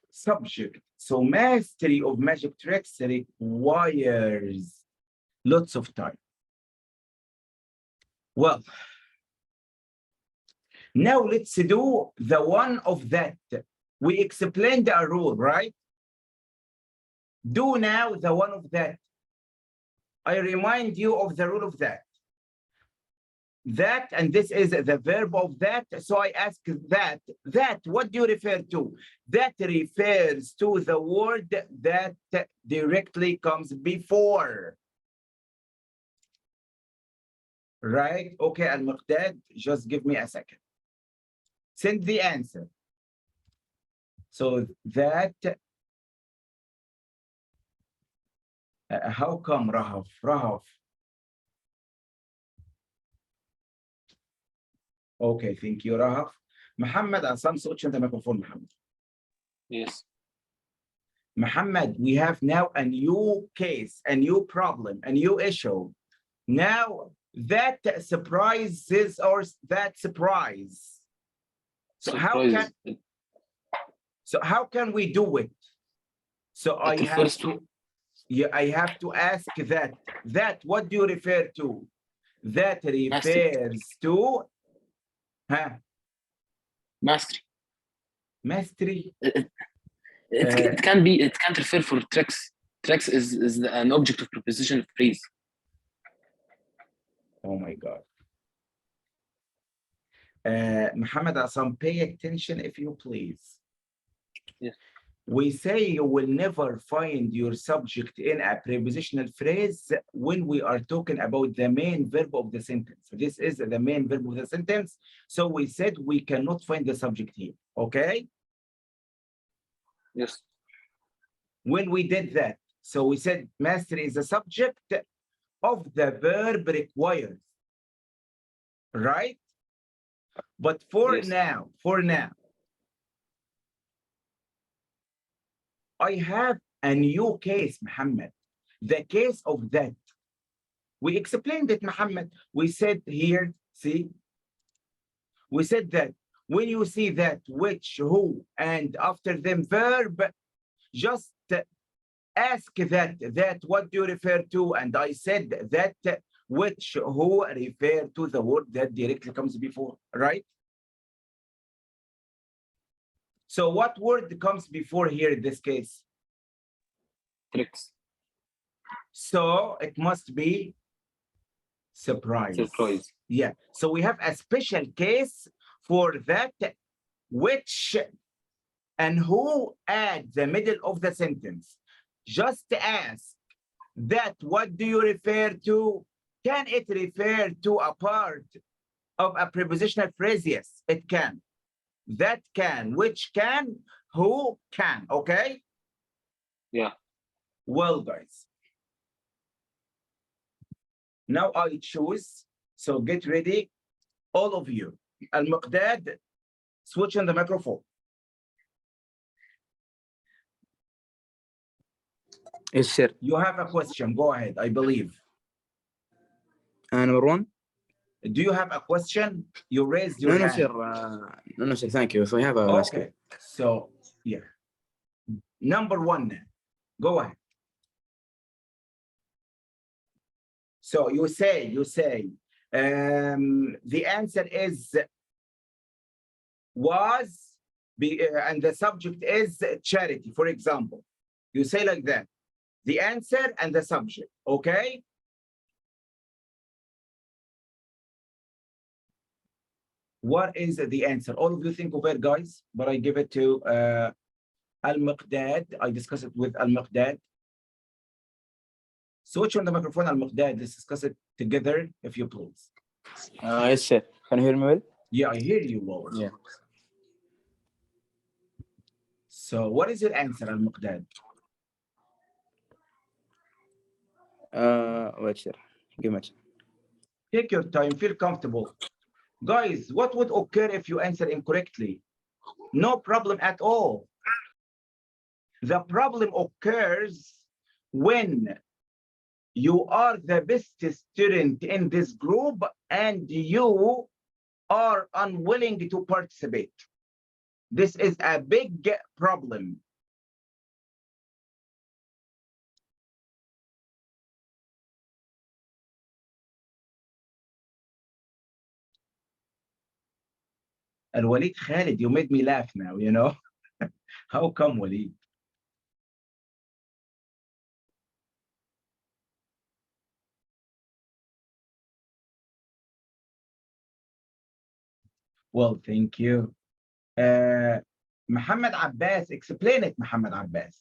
subject. So mastery of magic tricks requires lots of time. Well, now let's do the one of that. We explained a rule, right? Do now the one of that. I remind you of the rule of that. That, and this is the verb of that. So I ask that, what do you refer to? That refers to the word that directly comes before. Right? Okay, Al-Muqtad, just give me a second. Send the answer. So that, how come Rahaf? Rahaf. Okay, thank you, Rahaf. Muhammad, عصام صوتش انت ميكروفون محمد. Yes. Muhammad, we have now a new case, a new problem, a new issue. Now that surprises or that surprise. So how can we do it? So I have to, yeah, I have to ask that what do you refer to? That refers to Mastery. Mastery. It can't refer for tricks. Tricks is an object of preposition phrase. Oh my God. Muhammad Asam, pay attention if you please. Yes. We say you will never find your subject in a prepositional phrase when we are talking about the main verb of the sentence. This is the main verb of the sentence. So we said we cannot find the subject here, okay? Yes. When we did that, so we said mastery is the subject of the verb required, right? But for now, I have a new case, Muhammad. The case of that. We explained it, Muhammad. We said here, see, we said that when you see that, which, who, and after them verb, just ask that what do you refer to? And I said that which, who refer to the word that directly comes before, right? So what word comes before here in this case? Tricks. So it must be surprise. Surprise. Yeah. So we have a special case for that which and who at the middle of the sentence. Just ask that what do you refer to? Can it refer to a part of a prepositional phrase? Yes, it can. That can, which can, who can, okay? Yeah. Well, guys. Now I choose, so get ready, all of you. Al-Muqdad, switch on the microphone. Yes, sir. You have a question, go ahead, I believe. Number one? Do you have a question? You raised your No, no, hand. sir. No, sir. Thank you. So I have a Okay, so yeah. Number one, go ahead. So you say, the answer is was, and the subject is charity, for example. You say like that, the answer and the subject, okay? What is the answer? All of you think of it, guys, but I give it to Al-Muqdad. I discuss it with Al-Muqdad. Switch on the microphone, Al-Muqdad. Let's discuss it together, if you please. yes, sir. Can you hear me well? Yeah, I hear you well. Yeah. So what is your answer, Al-Muqdad? Wait, sir. Give me a second. Take your time, feel comfortable. Guys, what would occur if you answer incorrectly? No problem at all. The problem occurs when you are the best student in this group and you are unwilling to participate. This is a big problem. And Walid Khalid, you made me laugh now, you know? How come, Walid? Well, thank you. Muhammad Abbas, explain it, Muhammad Abbas.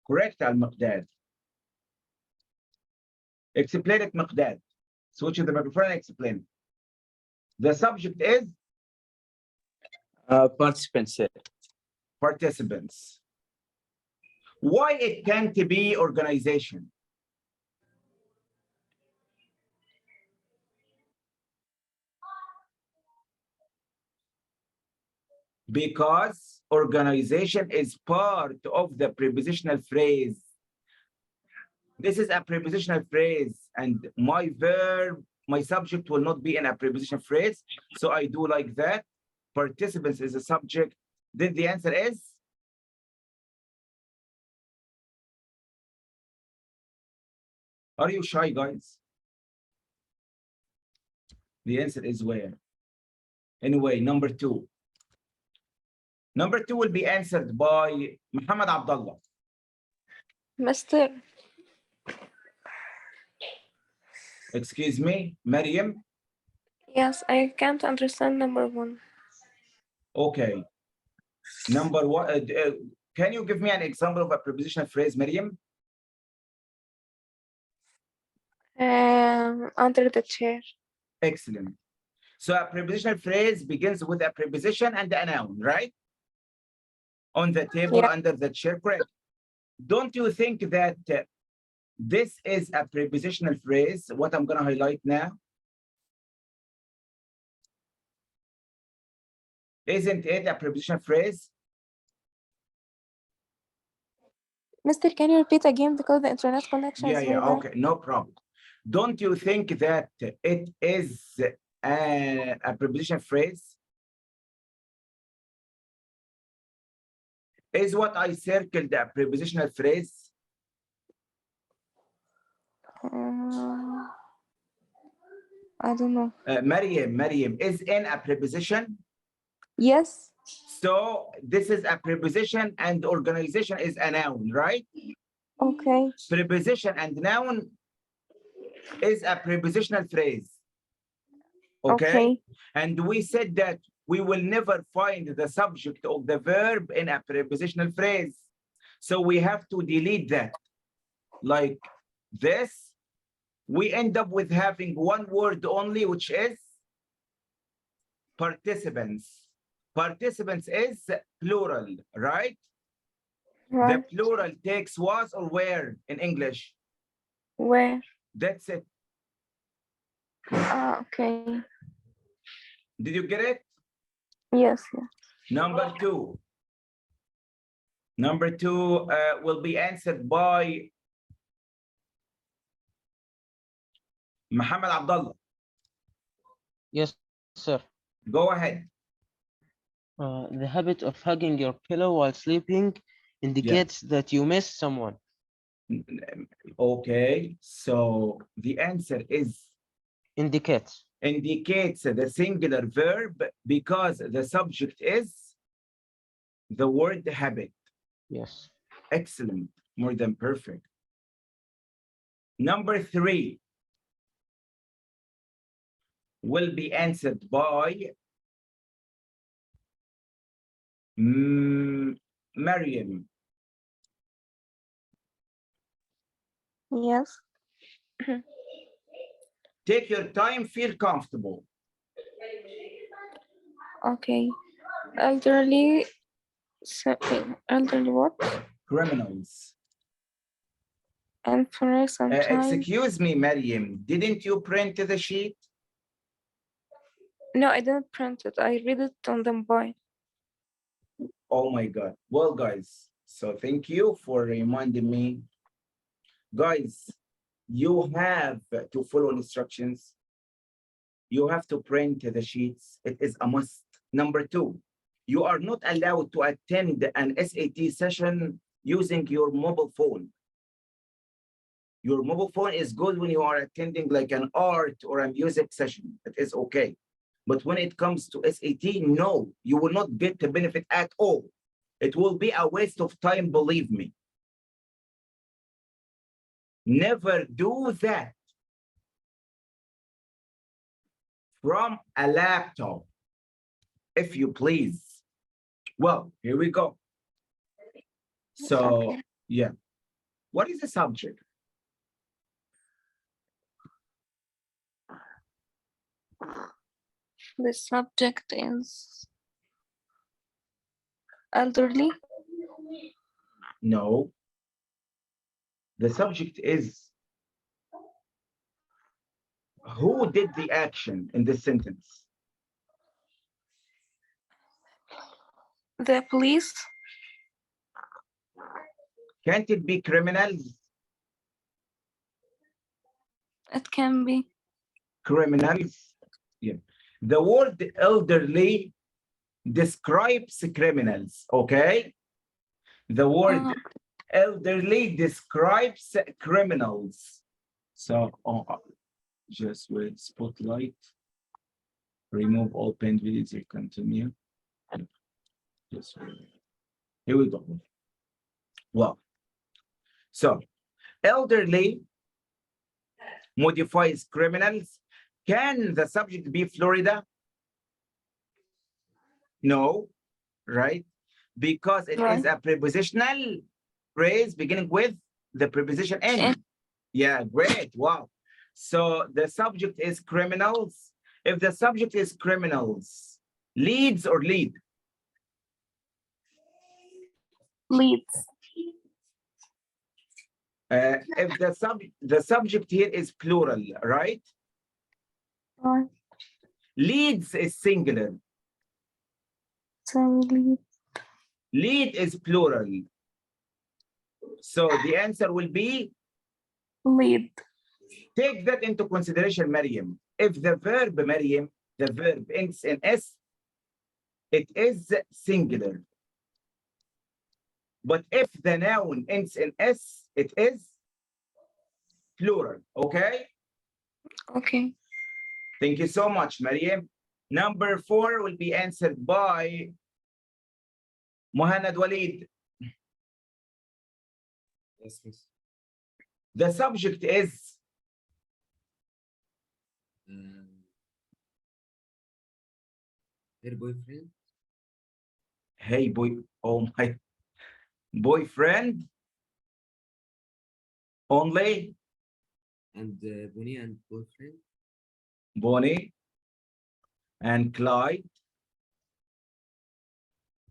Correct, Al-Muqdad. Explain it, Muqdad. Switch the microphone and explain. The subject is? Participants, sir. Participants. Why it can't be organization? Because organization is part of the prepositional phrase. This is a prepositional phrase, and my verb, my subject will not be in a prepositional phrase. So I do like that. Participants is a subject. Then the answer is? Are you shy, guys? The answer is where? Anyway, number two. Number two will be answered by Muhammad Abdullah. Master, Excuse me, Maryam. yes, I can't understand number one. Okay. Number one, can you give me an example of a prepositional phrase, Maryam? Under the chair. Excellent. So a prepositional phrase begins with a preposition and a noun, right? On the table, Yeah. under the chair, correct. Don't you think that this is a prepositional phrase, what I'm going to highlight now? Isn't it a prepositional phrase? Mister, can you repeat again because the internet connection Yeah, is very yeah, bad. okay, no problem. Don't you think that it is a prepositional phrase? Is what I circled a prepositional phrase? I don't know. Maryam, is in a preposition? Yes. So this is a preposition and organization is a noun, right? Okay. Preposition and noun is a prepositional phrase. Okay? Okay. And we said that we will never find the subject of the verb in a prepositional phrase. So we have to delete that. Like this, we end up with having one word only, which is participants. Participants is plural, right? Right. The plural takes was or where in English. Where? That's it. Okay. Did you get it? Yes. Yeah. Number two. Number two will be answered by Muhammad Abdullah. Yes, sir. Go ahead. The habit of hugging your pillow while sleeping indicates that you miss someone. Okay, so the answer is Indicates. indicates the singular verb because the subject is the word habit. Yes. Excellent, more than perfect. Number three will be answered by Maryam. Yes. Take your time, feel comfortable. Okay. Elderly. Elderly what? Criminals. And for sometimes. Excuse me, Maryam, didn't you print the sheet? No, I didn't print it. I read it on the mobile. Oh my God. Well, guys, so thank you for reminding me. Guys, you have to follow instructions. You have to print the sheets. It is a must. Number two, you are not allowed to attend an SAT session using your mobile phone. Your mobile phone is good when you are attending like an art or a music session. It is okay. But when it comes to SAT, no, you will not get the benefit at all. It will be a waste of time, believe me. Never do that from a laptop, if you please. Well, here we go. So, Okay. yeah. What is the subject? The subject is elderly. No. The subject is who did the action in this sentence? The police. Can't it be criminals? It can be. Criminals? Yeah. The word elderly describes criminals, okay? The word elderly describes criminals. So, just with spotlight, remove all pen videos, you continue. Just here we go. Well, so elderly modifies criminals. Can the subject be Florida? No, right? Because it is a prepositional phrase beginning with the preposition in. Yeah, great. Wow. So the subject is criminals. If the subject is criminals, leads or lead? Leads. If the subject here is plural, right? Right. Leads is singular. Lead. Lead is plural. So the answer will be, Lead. take that into consideration, Maryam. If the verb, Maryam, the verb ends in S, it is singular. But if the noun ends in S, it is plural, okay? Okay. Thank you so much, Maryam. Number 4 will be answered by Muhannad Walid. Yes, miss. The subject is Her boyfriend hey boy, oh my, boyfriend only, and Bonnie and boyfriend. Bonnie and Clyde.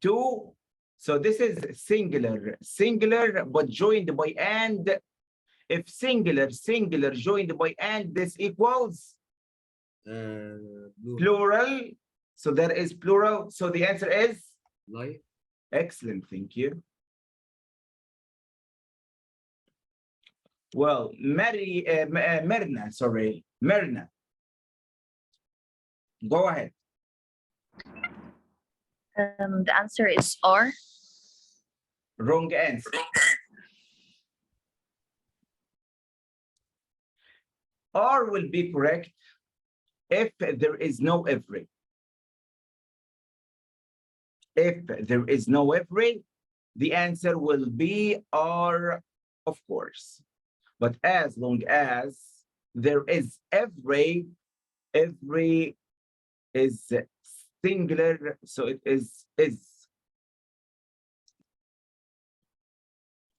2. So this is singular, but joined by and. If singular joined by and, this equals plural. So there is plural. So the answer is Life. excellent. Thank you. Well, Myrna. Go ahead. The answer is R. Wrong answer. R will be correct if there is no every. If there is no every, the answer will be R, of course. But as long as there is every is singular, so it is.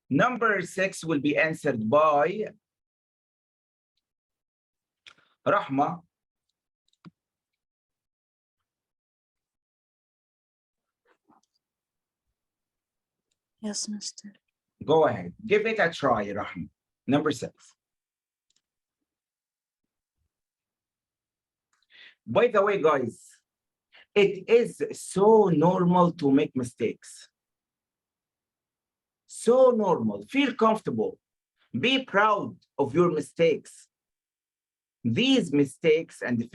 Number 6 will be answered by Rahma. Yes, Mister. Go ahead. Give it a try, Rahma. Number 6. By the way, guys, it is so normal to make mistakes. So normal. Feel comfortable. Be proud of your mistakes. These mistakes and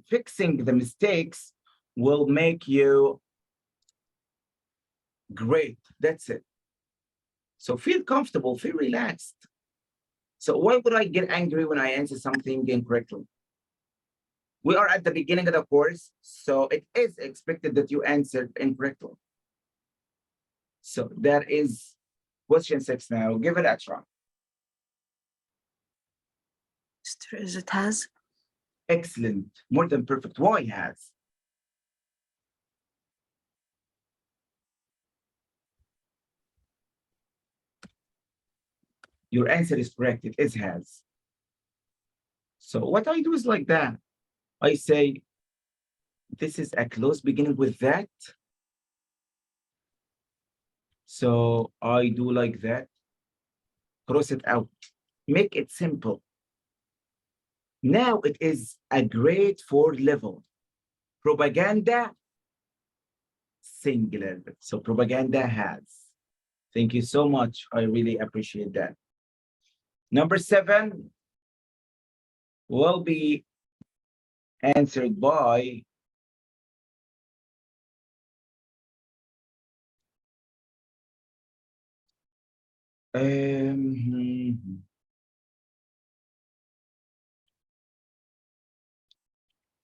fixing the mistakes will make you great. That's it. So feel comfortable, feel relaxed. So why would I get angry when I answer something incorrectly? We are at the beginning of the course, so it is expected that you answered incorrectly. So that is question 6 now. Give it a try. Mister, is it has? Excellent. More than perfect. Why has? Your answer is correct. It is has. So what I do is like that. I say, this is a clause beginning with that. So I do like that. Cross it out. Make it simple. Now it is a grade 4 level. Propaganda, singular. So propaganda has. Thank you so much. I really appreciate that. Number 7 will be answered by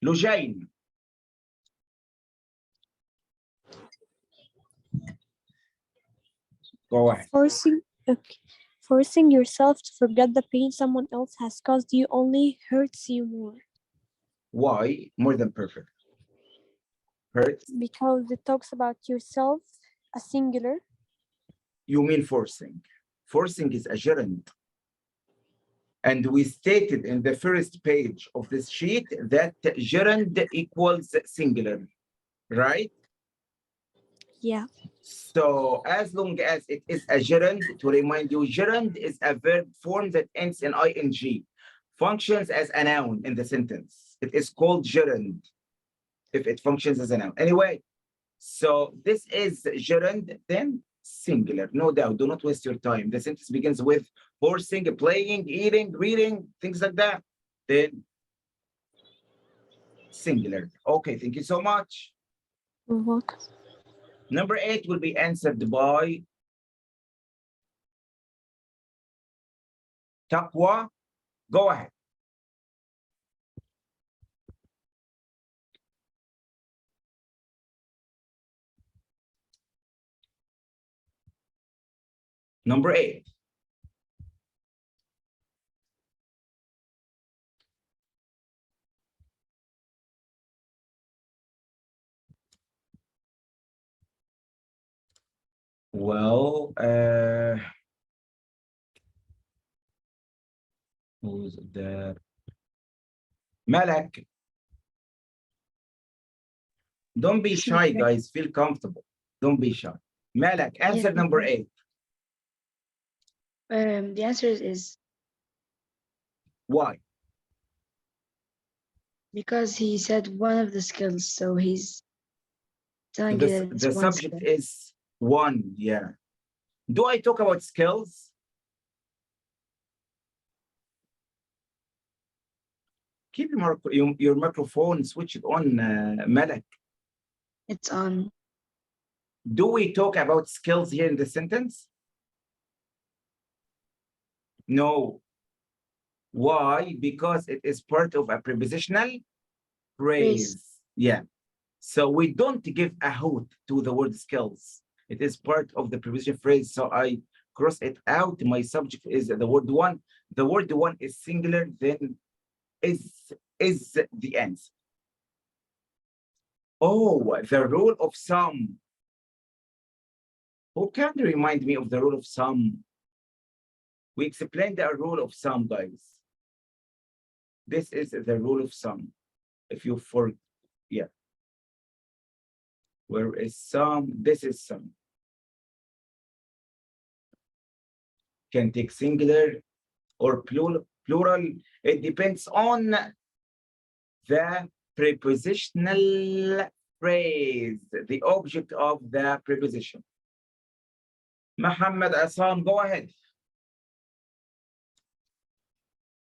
Lujain. Go ahead. Forcing yourself to forget the pain someone else has caused you only hurts you more. Why? More than perfect. Hurts? Because it talks about yourself, a singular. You mean forcing. Forcing is a gerund. And we stated in the first page of this sheet that gerund equals singular, right? Yeah. So as long as it is a gerund, to remind you, gerund is a verb form that ends in ing, functions as a noun in the sentence. It is called gerund if it functions as a noun. Anyway, So this is gerund, then singular, no doubt. Do not waste your time. The sentence begins with forcing, playing, eating, reading, things like that. Then singular. Okay, thank you so much. You're welcome. Number 8 will be answered by Taqwa. Go ahead. Number 8. Well, who's there? Malak. Don't be shy, guys. Feel comfortable. Don't be shy. Malak, answer number 8. The answer is Why? because he said one of the skills, so he's telling you that it's The one subject skill. is one, yeah. Do I talk about skills? Keep your microphone switched on, Malak. It's on. Do we talk about skills here in the sentence? No. Why? Because it is part of a prepositional phrase. Yeah. So we don't give a hoot to the word skills. It is part of the preposition phrase. So I cross it out. My subject is the word one. The word one is singular, then is the answer. Oh, the rule of sum. Who can remind me of the rule of sum? We explained the rule of sum, guys. This is the rule of sum. If you yeah. Where is sum? This is sum. Can take singular or plural. It depends on the prepositional phrase, the object of the preposition. Muhammad Asam, go ahead.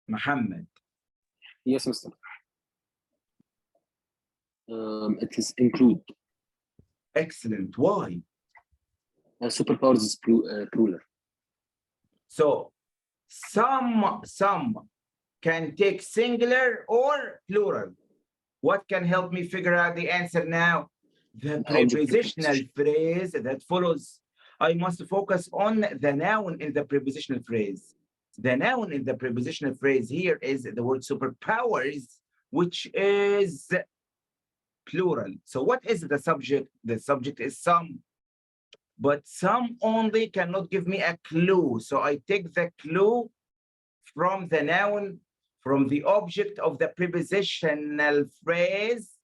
Muhammad. Yes, Mr. It is include. Excellent. Why? Superpowers is plural. So some can take singular or plural. What can help me figure out the answer now? The prepositional phrase that follows. I must focus on the noun in the prepositional phrase. The noun in the prepositional phrase here is the word superpowers, which is plural. So what is the subject? The subject is some. But some only cannot give me a clue. So I take the clue from the noun, from the object of the prepositional phrase.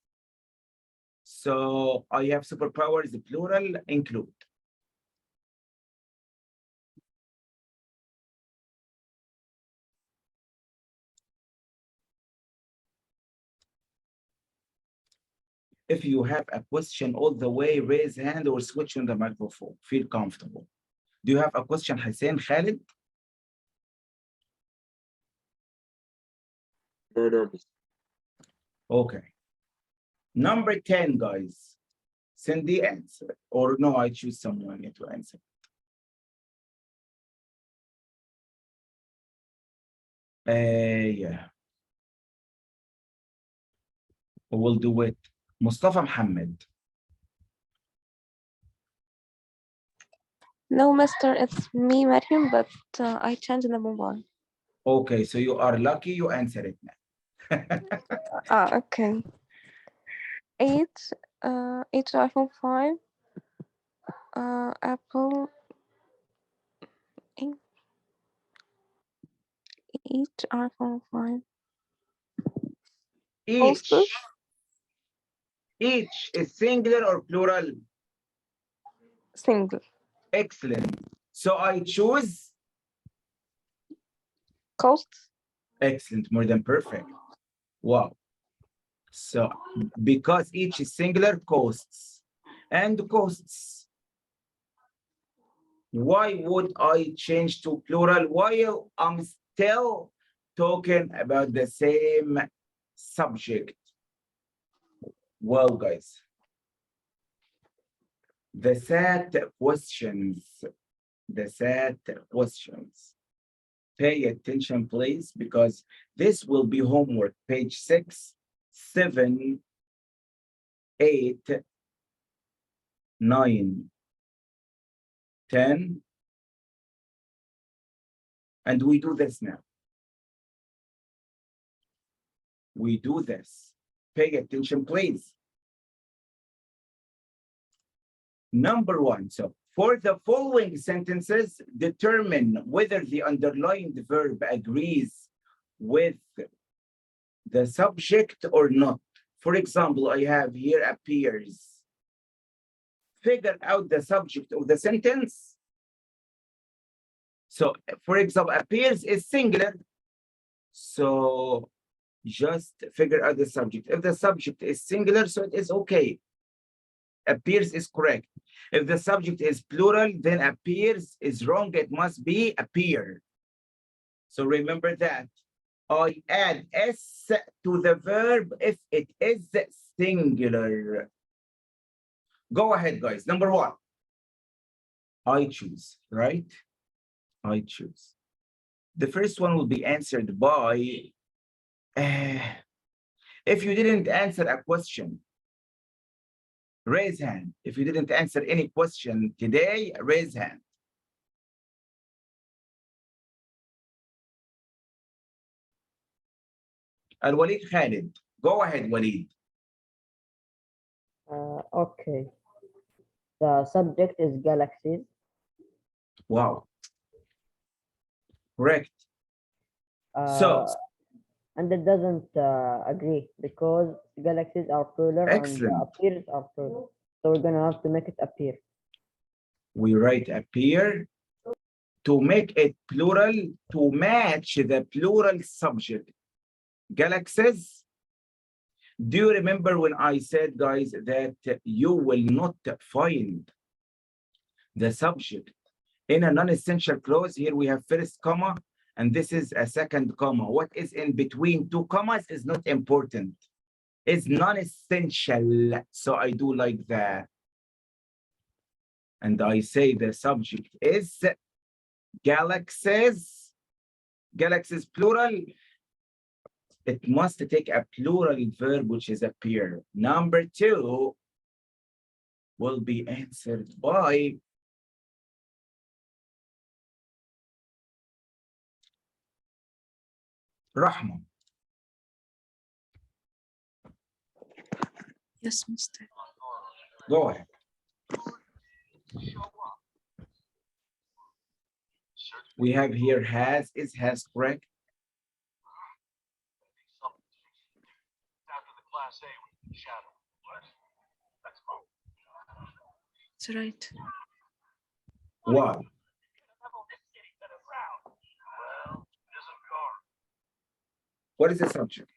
So I have superpowers, plural, include. If you have a question all the way, raise hand or switch on the microphone. Feel comfortable. Do you have a question, Hussein, Khalid? No. Okay. Number 10, guys. Send the answer. Or no, I choose someone to answer. Yeah. We'll do it. Mustafa Muhammad. No, Mister, it's me, Mariam, but I changed number 1. Okay, so you are lucky you answered it now. Okay. 8, 8 iPhone 5, Apple, 8 iPhone 5. Each is singular or plural? Single. Excellent. So I choose? Cost. Excellent, more than perfect. Wow. So because each is singular, costs. and costs. Why would I change to plural while I'm still talking about the same subject? Well, guys, the sad questions, pay attention, please, because this will be homework, page 6, 7, 8, 9, 10, and we do this now. We do this. Pay attention, please. Number 1, so for the following sentences, determine whether the underlined verb agrees with the subject or not. For example, I have here appears. Figure out the subject of the sentence. So, for example, appears is singular. So just figure out the subject. If the subject is singular, so it is okay. Appears is correct. If the subject is plural, then appears is wrong. It must be appear. So remember that. I add S to the verb if it is singular. Go ahead, guys. Number 1. I choose, right? I choose. The first one will be answered by, if you didn't answer a question, raise hand. If you didn't answer any question today, raise hand. Al-Walid Khalid. Go ahead, Walid. Okay. The subject is galaxies. Wow. Correct. So, and it doesn't agree because galaxies are plural excellent. And appears are plural. So we're gonna have to make it appear. We write appear to make it plural to match the plural subject. Galaxies. Do you remember when I said, guys, that you will not find the subject in a non-essential clause? Here we have first comma, and this is a second comma. What is in between 2 commas is not important. It's non-essential. So I do like that. And I say the subject is galaxies. Galaxies plural. It must take a plural verb, which is appear. Number 2 will be answered by Rahma. Yes, Mr. Go ahead. We have here has. Is has correct? That's right. Why? What is the subject?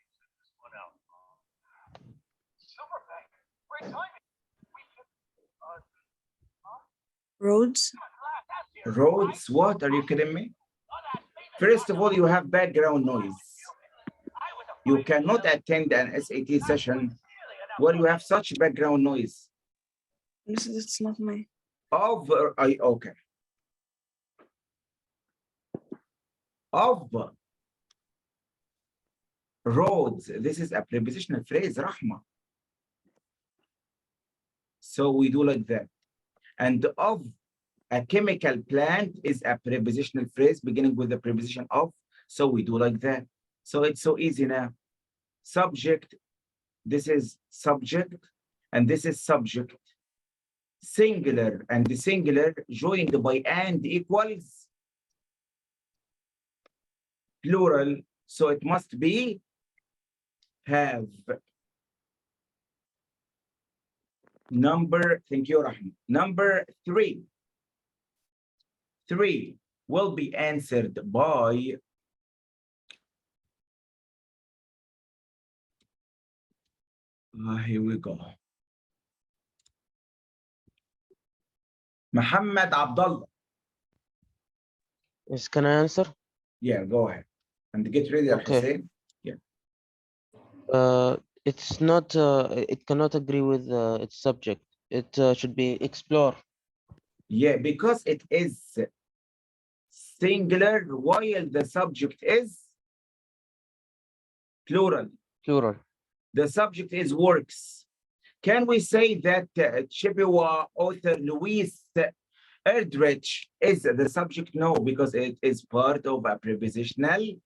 Roads. Roads, what? Are you kidding me? First of all, you have background noise. You cannot attend an SAT session where you have such background noise. It's not my. Okay. Of roads. This is a prepositional phrase, Rahma. So we do like that. And of a chemical plant is a prepositional phrase beginning with the preposition of. So we do like that. So it's so easy now. Subject, this is subject, and this is subject. Singular and the singular joined by and equals plural. So it must be have. Thank you, Rahman. Number 3. 3 will be answered by here we go. Muhammad Abdullah. Yes, can I answer? Yeah, go ahead. And get ready, Al Okay. Hussein. It's not. It cannot agree with its subject. It should be explore. Yeah, because it is singular while the subject is plural. Plural. The subject is works. Can we say that Chippewa author Louis Erdrich is the subject? No, because it is part of a prepositional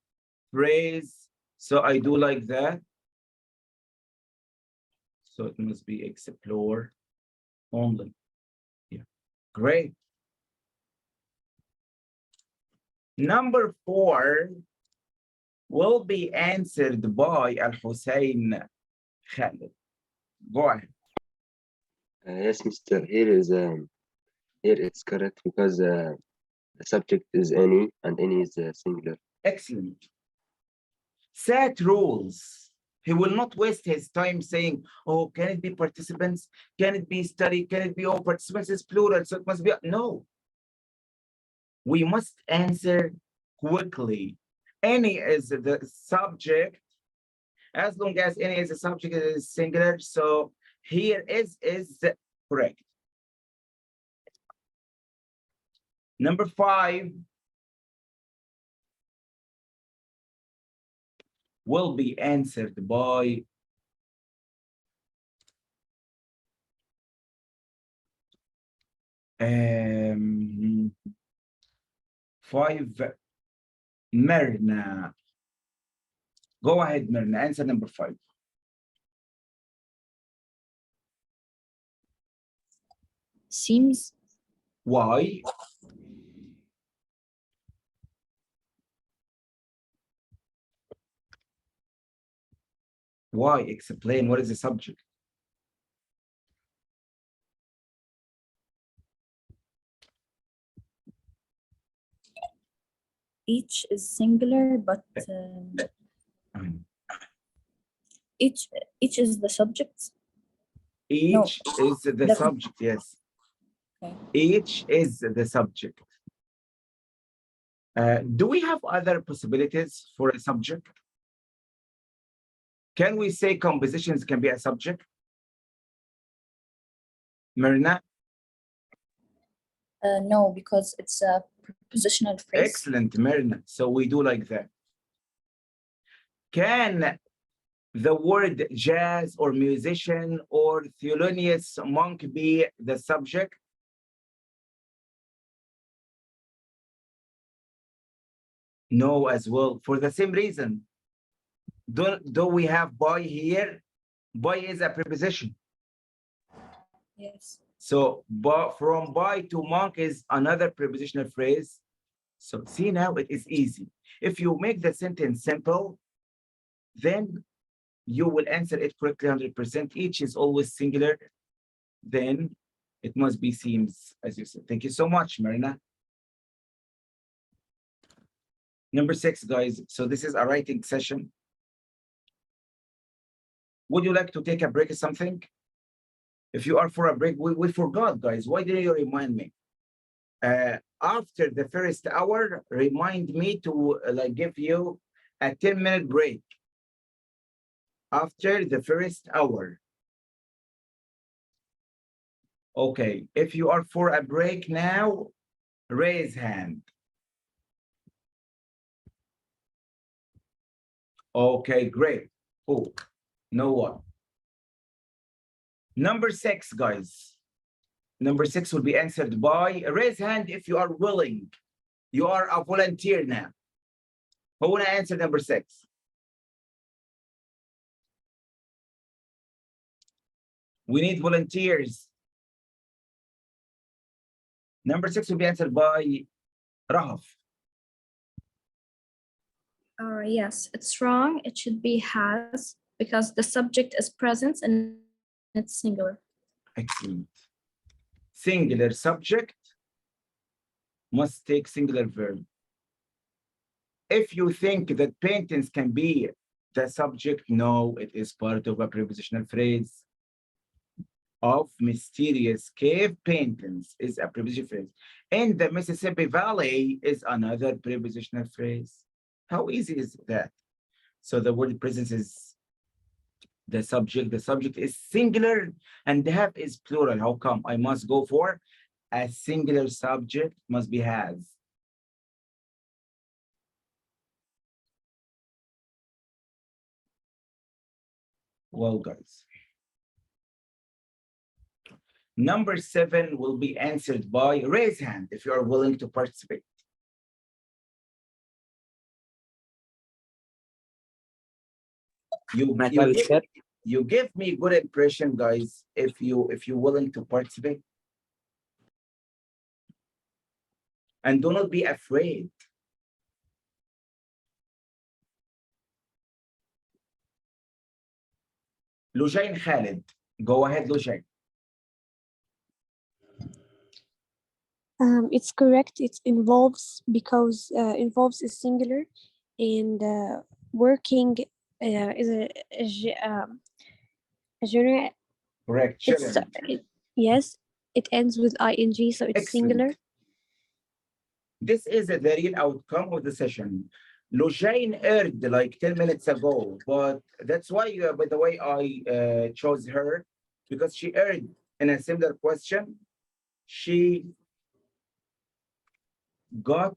phrase. So I do like that. So it must be explore only. Yeah, great. Number 4 will be answered by Al Hussein Khalid. Go ahead. Yes, Mr. Here it's correct because the subject is any and any is singular. Excellent. Set rules. He will not waste his time saying, oh, can it be participants? Can it be study? Can it be all participants? It's plural, so it must be. No. We must answer quickly. Any is the subject. As long as any is a subject, it is singular. So here is correct. Number 5 will be answered by five, Myrna. Go ahead, Myrna. Answer number 5. Seems. Why? Why? Explain. What is the subject? Each is singular, but each is the subject. Each is the subject, yes. Okay. Each is the subject. Do we have other possibilities for a subject? Can we say compositions can be a subject? Myrna? No, because it's a prepositional phrase. Excellent, Myrna. So we do like that. Can the word jazz or musician or Thelonious Monk be the subject? No, as well, for the same reason. Do we have by here? By is a preposition. Yes. So from by to monk is another prepositional phrase. So see, now it is easy. If you make the sentence simple, then you will answer it correctly 100%. Each is always singular. Then it must be seems, as you said. Thank you so much, Marina. Number 6, guys. So this is a writing session. Would you like to take a break or something? If you are for a break, we forgot, guys. Why didn't you remind me? After the first hour, remind me to give you a 10-minute break. After the first hour. Okay, if you are for a break now, raise hand. Okay, great. Oh, no one. Number 6, guys. Number 6 will be answered by raise hand if you are willing. You are a volunteer now. Who want to answer number 6? We need volunteers. Number 6 will be answered by Rahaf. Yes, it's wrong. It should be has because the subject is present and it's singular. Excellent. Singular subject must take singular verb. If you think that paintings can be the subject, no, it is part of a prepositional phrase. of mysterious cave paintings is a prepositional phrase. In the Mississippi Valley is another prepositional phrase. How easy is that? So the word presence is the subject is singular, and have is plural. How come? I must go for a singular subject, must be has. Well, guys. Number 7 will be answered by raise hand if you are willing to participate. You give me good impression, guys, if you're willing to participate. And do not be afraid. Lujain Khalid, go ahead, Lujain. It's correct. It involves because involves is singular, and working is a general. Correct. Yes, it ends with ing, so it's singular. This is the real outcome of the session. Lujain erred like 10 minutes ago, but that's why, by the way, I chose her, because she erred in a similar question. She got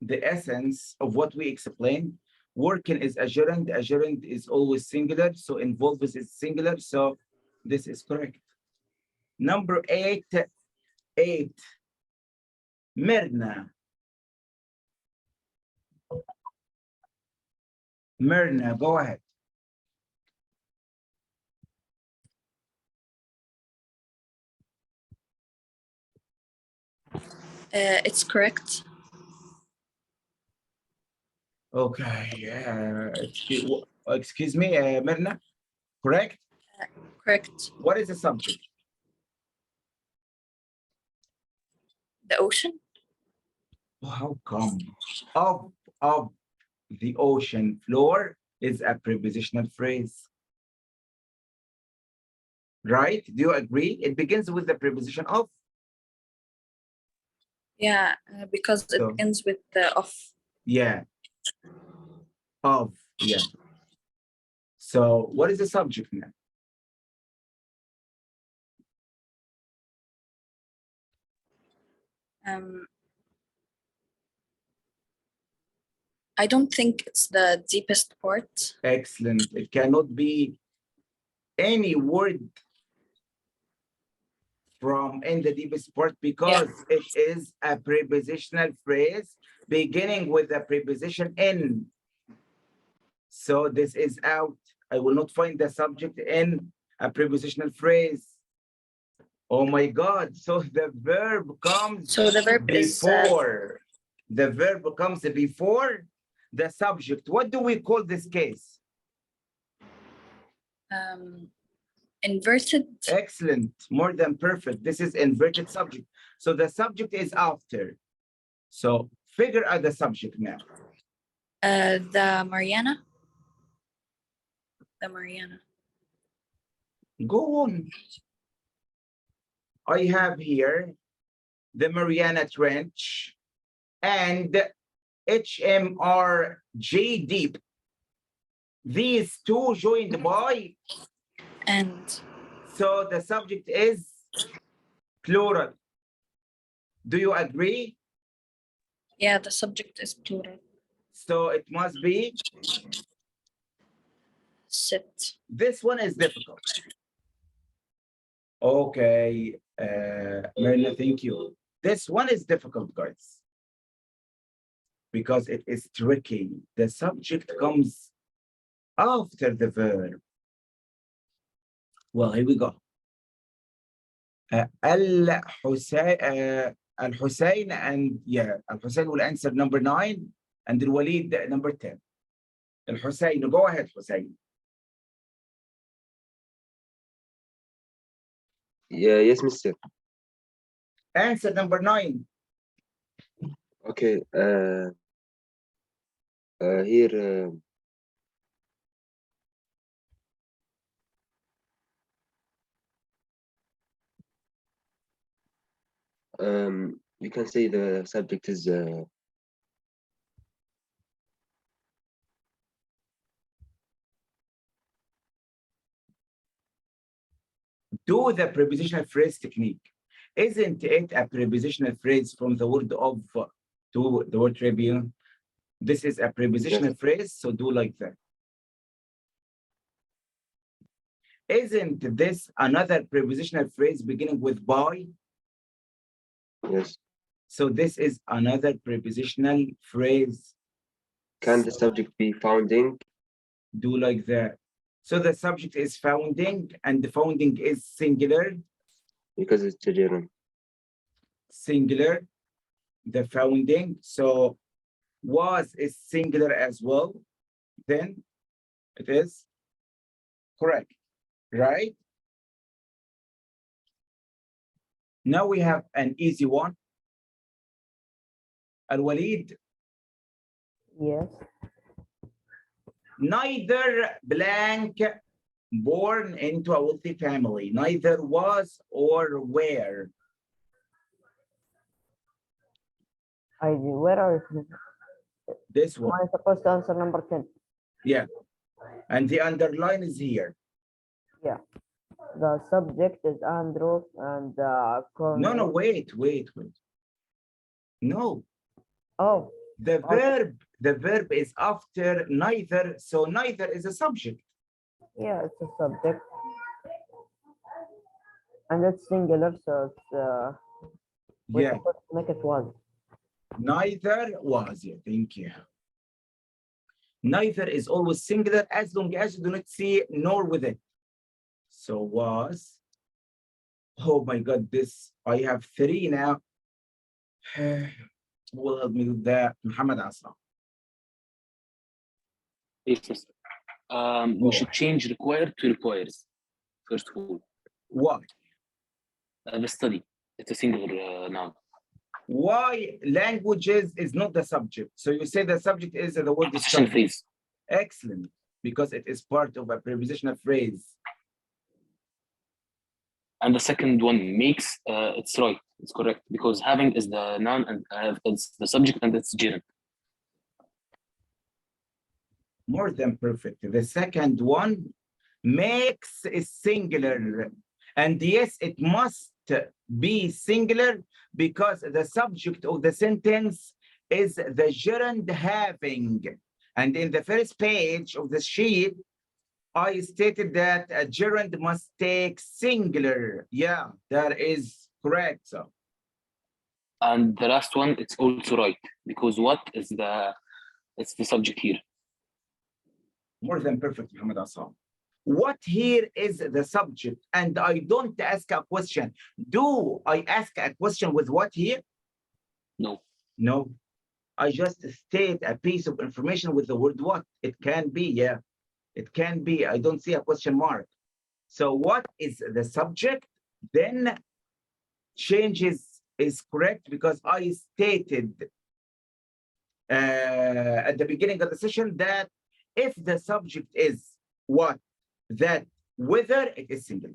the essence of what we explained. Working is a gerund is always singular, so involves is singular, so this is correct. Number 8, Myrna. Myrna, go ahead. It's correct. Okay, excuse me, Myrna, correct? Correct. What is the subject? The ocean. How come? Of the ocean floor is a prepositional phrase. Right? Do you agree? It begins with the preposition of. Yeah, because it ends with the of. Yeah. Of, yeah. So what is the subject now? I don't think it's the deepest part. Excellent. It cannot be any word from in the deepest part because it is a prepositional phrase beginning with a preposition in. So this is out. I will not find the subject in a prepositional phrase. Oh my God. So the verb comes before. The verb comes before the subject. What do we call this case? Inverted. Excellent. More than perfect. This is inverted subject. So the subject is after. So figure out the subject now. The Mariana. The Mariana. Go on. I have here the Mariana Trench and HMRJ Deep. These two joined by and. So the subject is plural. Do you agree? Yeah, the subject is plural. So it must be sit. This one is difficult. Okay, Marina, thank you. This one is difficult, guys, because it is tricky. The subject comes after the verb. Well, here we go. Al-Hussein and Al-Hussein will answer number 9 and Al-Walid number 10. Al-Hussein, go ahead, Hussein. Yeah, yes, mister. Answer number 9. Okay. Here. You can say the subject is Do the prepositional phrase technique. Isn't it a prepositional phrase from the word of to the word tribune? This is a prepositional phrase, so do like that. Isn't this another prepositional phrase beginning with by? yes. So this is another prepositional phrase. Can the subject be founding? Do like that. So the subject is founding, and the founding is singular. Because it's a gerund. Singular, the founding. So was is singular as well. Then it is correct, right? Now we have an easy one. Al-Walid. Yes. Neither blank born into a wealthy family, neither was or were. Where are you? This Am one. I supposed to answer number 10? Yeah. And the underline is here. Yeah. The subject is Andrew and No, wait. No. Oh. The verb is after neither, so neither is a subject. Yeah, it's a subject. And it's singular, so it's we're supposed to make it was. Neither was, yeah, thank you. Neither is always singular as long as you do not see nor with it. So was. Oh my God, this, I have 3 now. Who will help me with that? Muhammad Asa. Yes. We should change required to requires, first of all. Why? The study. It's a singular noun. Why languages is not the subject? So you say the subject is the word Prepositional phrase. Excellent, because it is part of a prepositional phrase. And the second one makes, it's right, it's correct, because having is the noun and it's the subject and it's gerund. More than perfect. The second one, makes is singular. And yes, it must be singular because the subject of the sentence is the gerund having. And in the first page of the sheet, I stated that a gerund must take singular. Yeah, that is correct. So. And the last one, it's also right, because what is it's the subject here. More than perfect, Muhammad Asam. What here is the subject, and I don't ask a question. Do I ask a question with what here? No. No. I just state a piece of information with the word what. It can be, yeah. It can be. I don't see a question mark. So what is the subject? Then changes is correct because I stated at the beginning of the session that if the subject is what, that, whether, it is singular.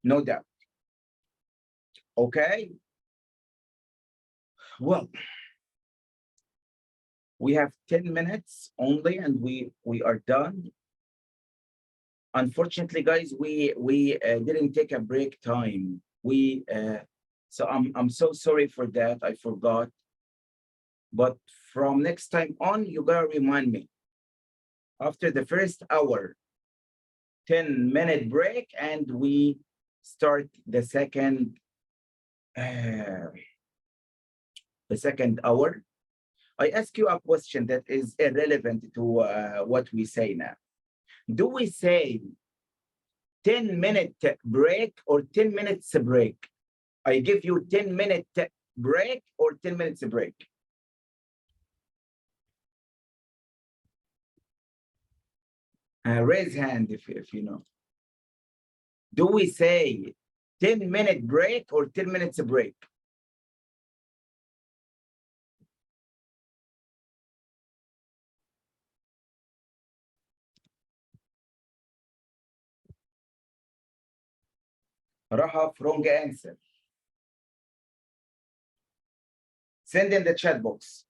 No doubt. Okay. Well, we have 10 minutes only and we are done. Unfortunately, guys, we didn't take a break time. So I'm so sorry for that. I forgot. But from next time on, you gotta remind me. After the first hour, 10-minute break, and we start the second hour. I ask you a question that is irrelevant to what we say now. Do we say 10-minute break or 10 minutes break? I give you 10-minute break or 10 minutes break? Raise hand if you know. Do we say 10-minute break or 10 minutes break? Rahaf, wrong answer. Send in the chat box.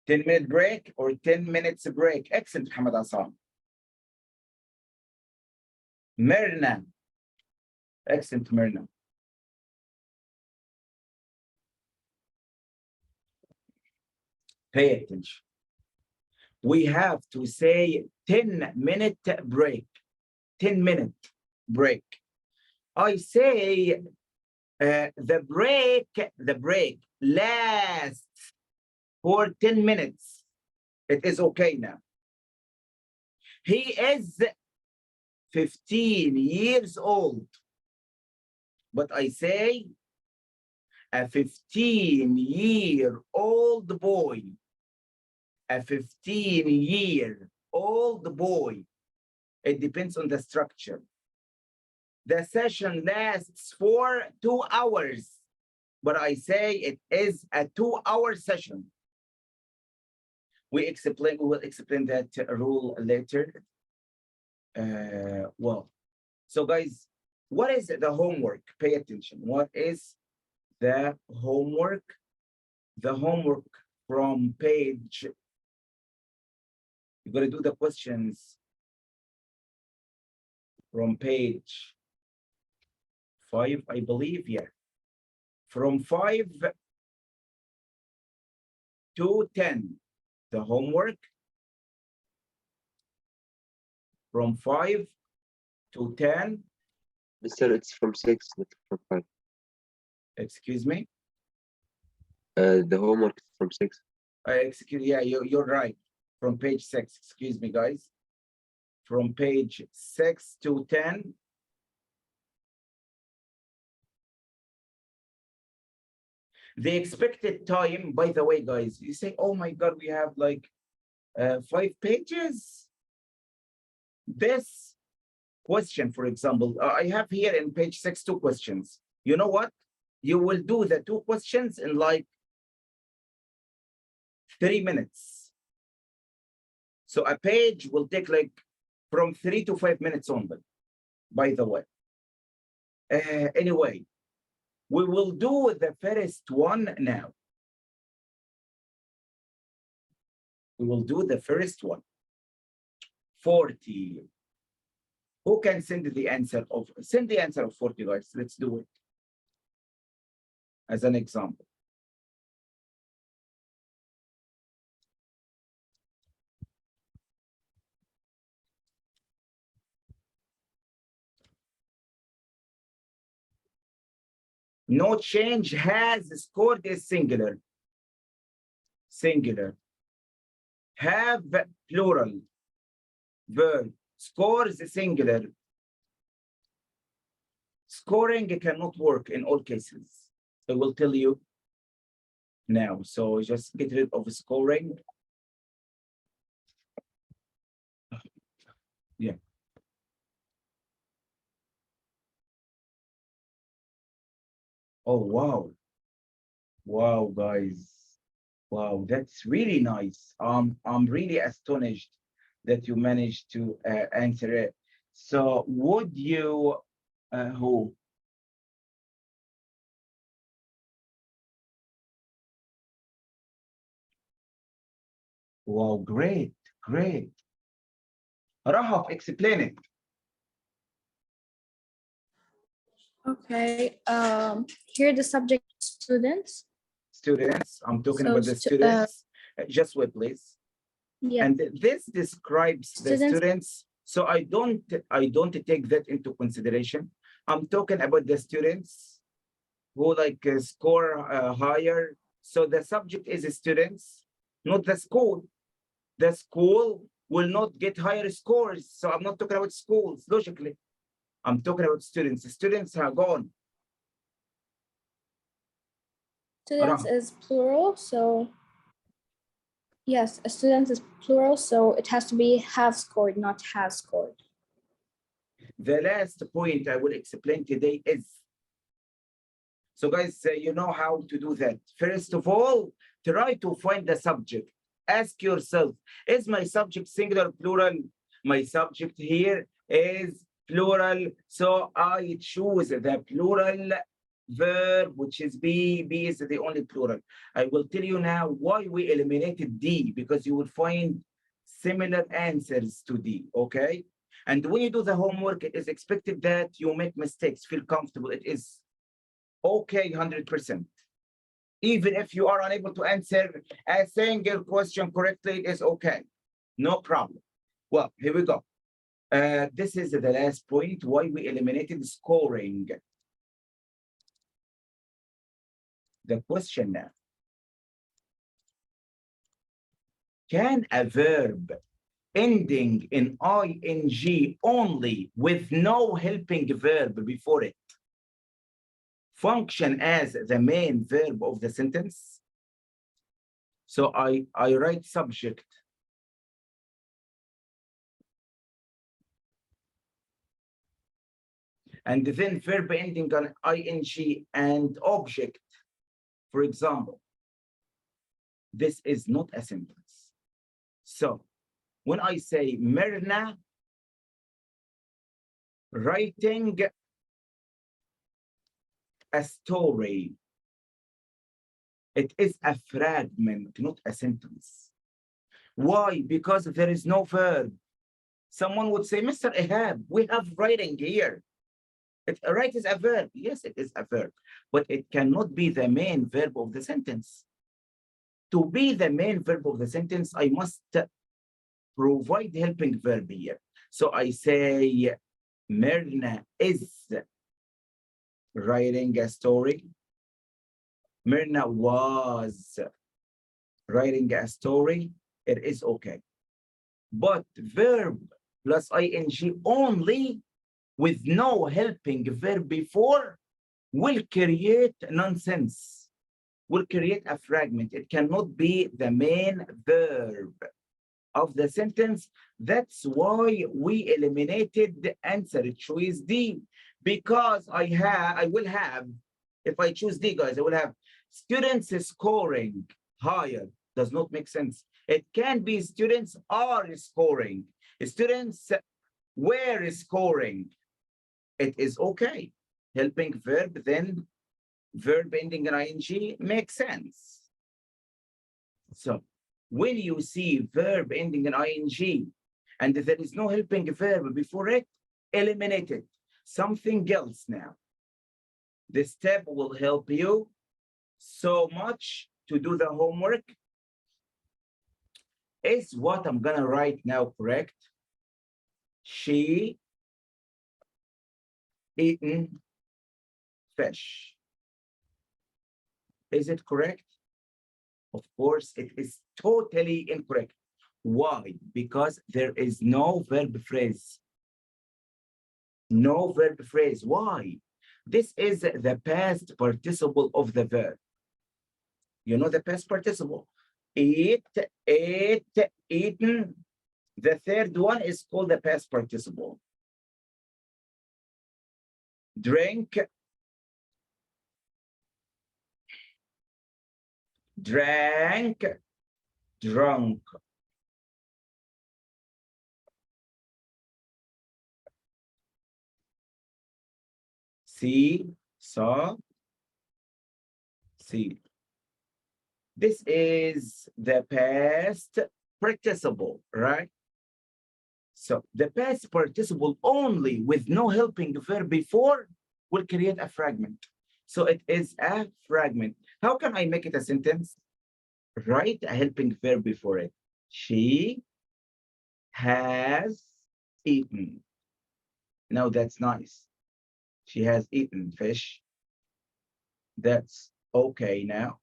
10-minute break or 10 minutes break. Excellent, Muhammad Hassan. Myrna. Excellent, Myrna. Pay attention. We have to say 10-minute break. 10-minute break. I say the break lasts for 10 minutes. It is okay now. He is 15 years old. But I say a 15-year-old boy. A 15-year-old boy. It depends on the structure. The session lasts for 2 hours. But I say it is a 2-hour session. We will explain that rule later. Well, so guys, what is the homework? Pay attention. What is the homework? The homework from page, you're going to do the questions from page 5, I believe, yeah. From 5 to 10, the homework from 5 to 10. Mister, it's from 6, not from 5. Excuse me? The homework is from 6. Yeah, you're right. From page 6, excuse me, guys. From page 6 to 10. The expected time, by the way, guys, you say, oh my God, we have like 5 pages. This question, for example, I have here in page 6, 2 questions. You know what? You will do the 2 questions in like 3 minutes. So a page will take like from 3 to 5 minutes only, by the way. Anyway, we will do the first one now. We will do the first one. 40. Who can send the answer of 40, guys? Let's do it as an example. No change has scored is singular. Singular. Have plural. Verb. Scores singular. Scoring cannot work in all cases. I will tell you now. So just get rid of scoring. Yeah. Oh, wow. Wow, guys. Wow, that's really nice. I'm really astonished that you managed to answer it. So would you, who? Wow, great, great. Rahaf, explain it. Okay. Here the subject students. Students, I'm talking So about the students. Just wait, please. Yeah. And this describes the Students. students. So I don't take that into consideration. I'm talking about the students who like score higher. So the subject is students, not the school. The school will not get higher scores. So I'm not talking about schools, logically. I'm talking about students. Students are gone. Students is plural, so yes, a student is plural, so it has to be have scored, not has scored. The last point I will explain today is, so guys, you know how to do that. First of all, try to find the subject. Ask yourself, is my subject singular, plural? My subject here is plural, so I choose the plural verb, which is be. Be is the only plural. I will tell you now why we eliminated D, because you will find similar answers to D, okay? And when you do the homework, it is expected that you make mistakes, feel comfortable. It is okay, 100%. Even if you are unable to answer a single question correctly, it is okay. No problem. Well, here we go. This is the last point, why we eliminated scoring. The question now. Can a verb ending in ing only with no helping verb before it function as the main verb of the sentence? So I write subject. And then verb ending on ing and object. For example, this is not a sentence. So when I say Myrna writing a story, it is a fragment, not a sentence. Why? Because there is no verb. Someone would say, Mr. Ehab, we have writing here. Write is a verb. Yes, it is a verb, but it cannot be the main verb of the sentence. To be the main verb of the sentence, I must provide helping verb here. So I say, Myrna is writing a story. Myrna was writing a story. It is okay. But verb plus ing only with no helping verb before will create nonsense, will create a fragment. It cannot be the main verb of the sentence. That's why we eliminated the answer choice D, because I will have, if I choose D, guys, I will have students scoring higher. Does not make sense. It can be students are scoring. Students were scoring. It is okay. Helping verb, then verb ending in ing makes sense. So when you see verb ending in ing and there is no helping verb before it, eliminate it. Something else now. This step will help you so much to do the homework. Is what I'm gonna write now correct? She eaten fish. Is it correct? Of course, it is totally incorrect. Why? Because there is no verb phrase. No verb phrase. Why? This is the past participle of the verb. You know the past participle. Eat, ate, eaten. The third one is called the past participle. Drink, drank, drunk. See, saw, see. This is the past participle, right? So the past participle only with no helping verb before will create a fragment. So it is a fragment. How can I make it a sentence? Write a helping verb before it. She has eaten. Now that's nice. She has eaten fish. That's okay now.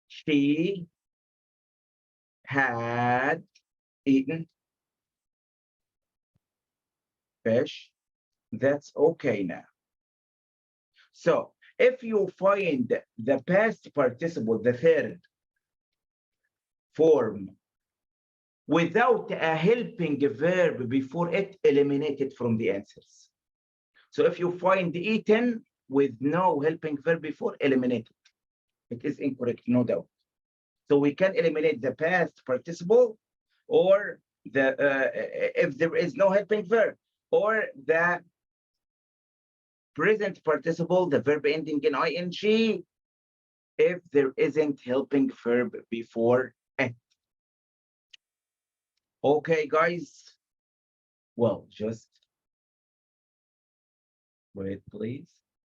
She had eaten fish. That's okay now. So if you find the past participle, the third form, without a helping verb before it, eliminate it from the answers. So if you find eaten with no helping verb before, eliminate it. It is incorrect, no doubt. So we can eliminate the past participle, or the if there is no helping verb, or the present participle, the verb ending in ing, if there isn't helping verb before it. Okay, guys. Well, just wait, please.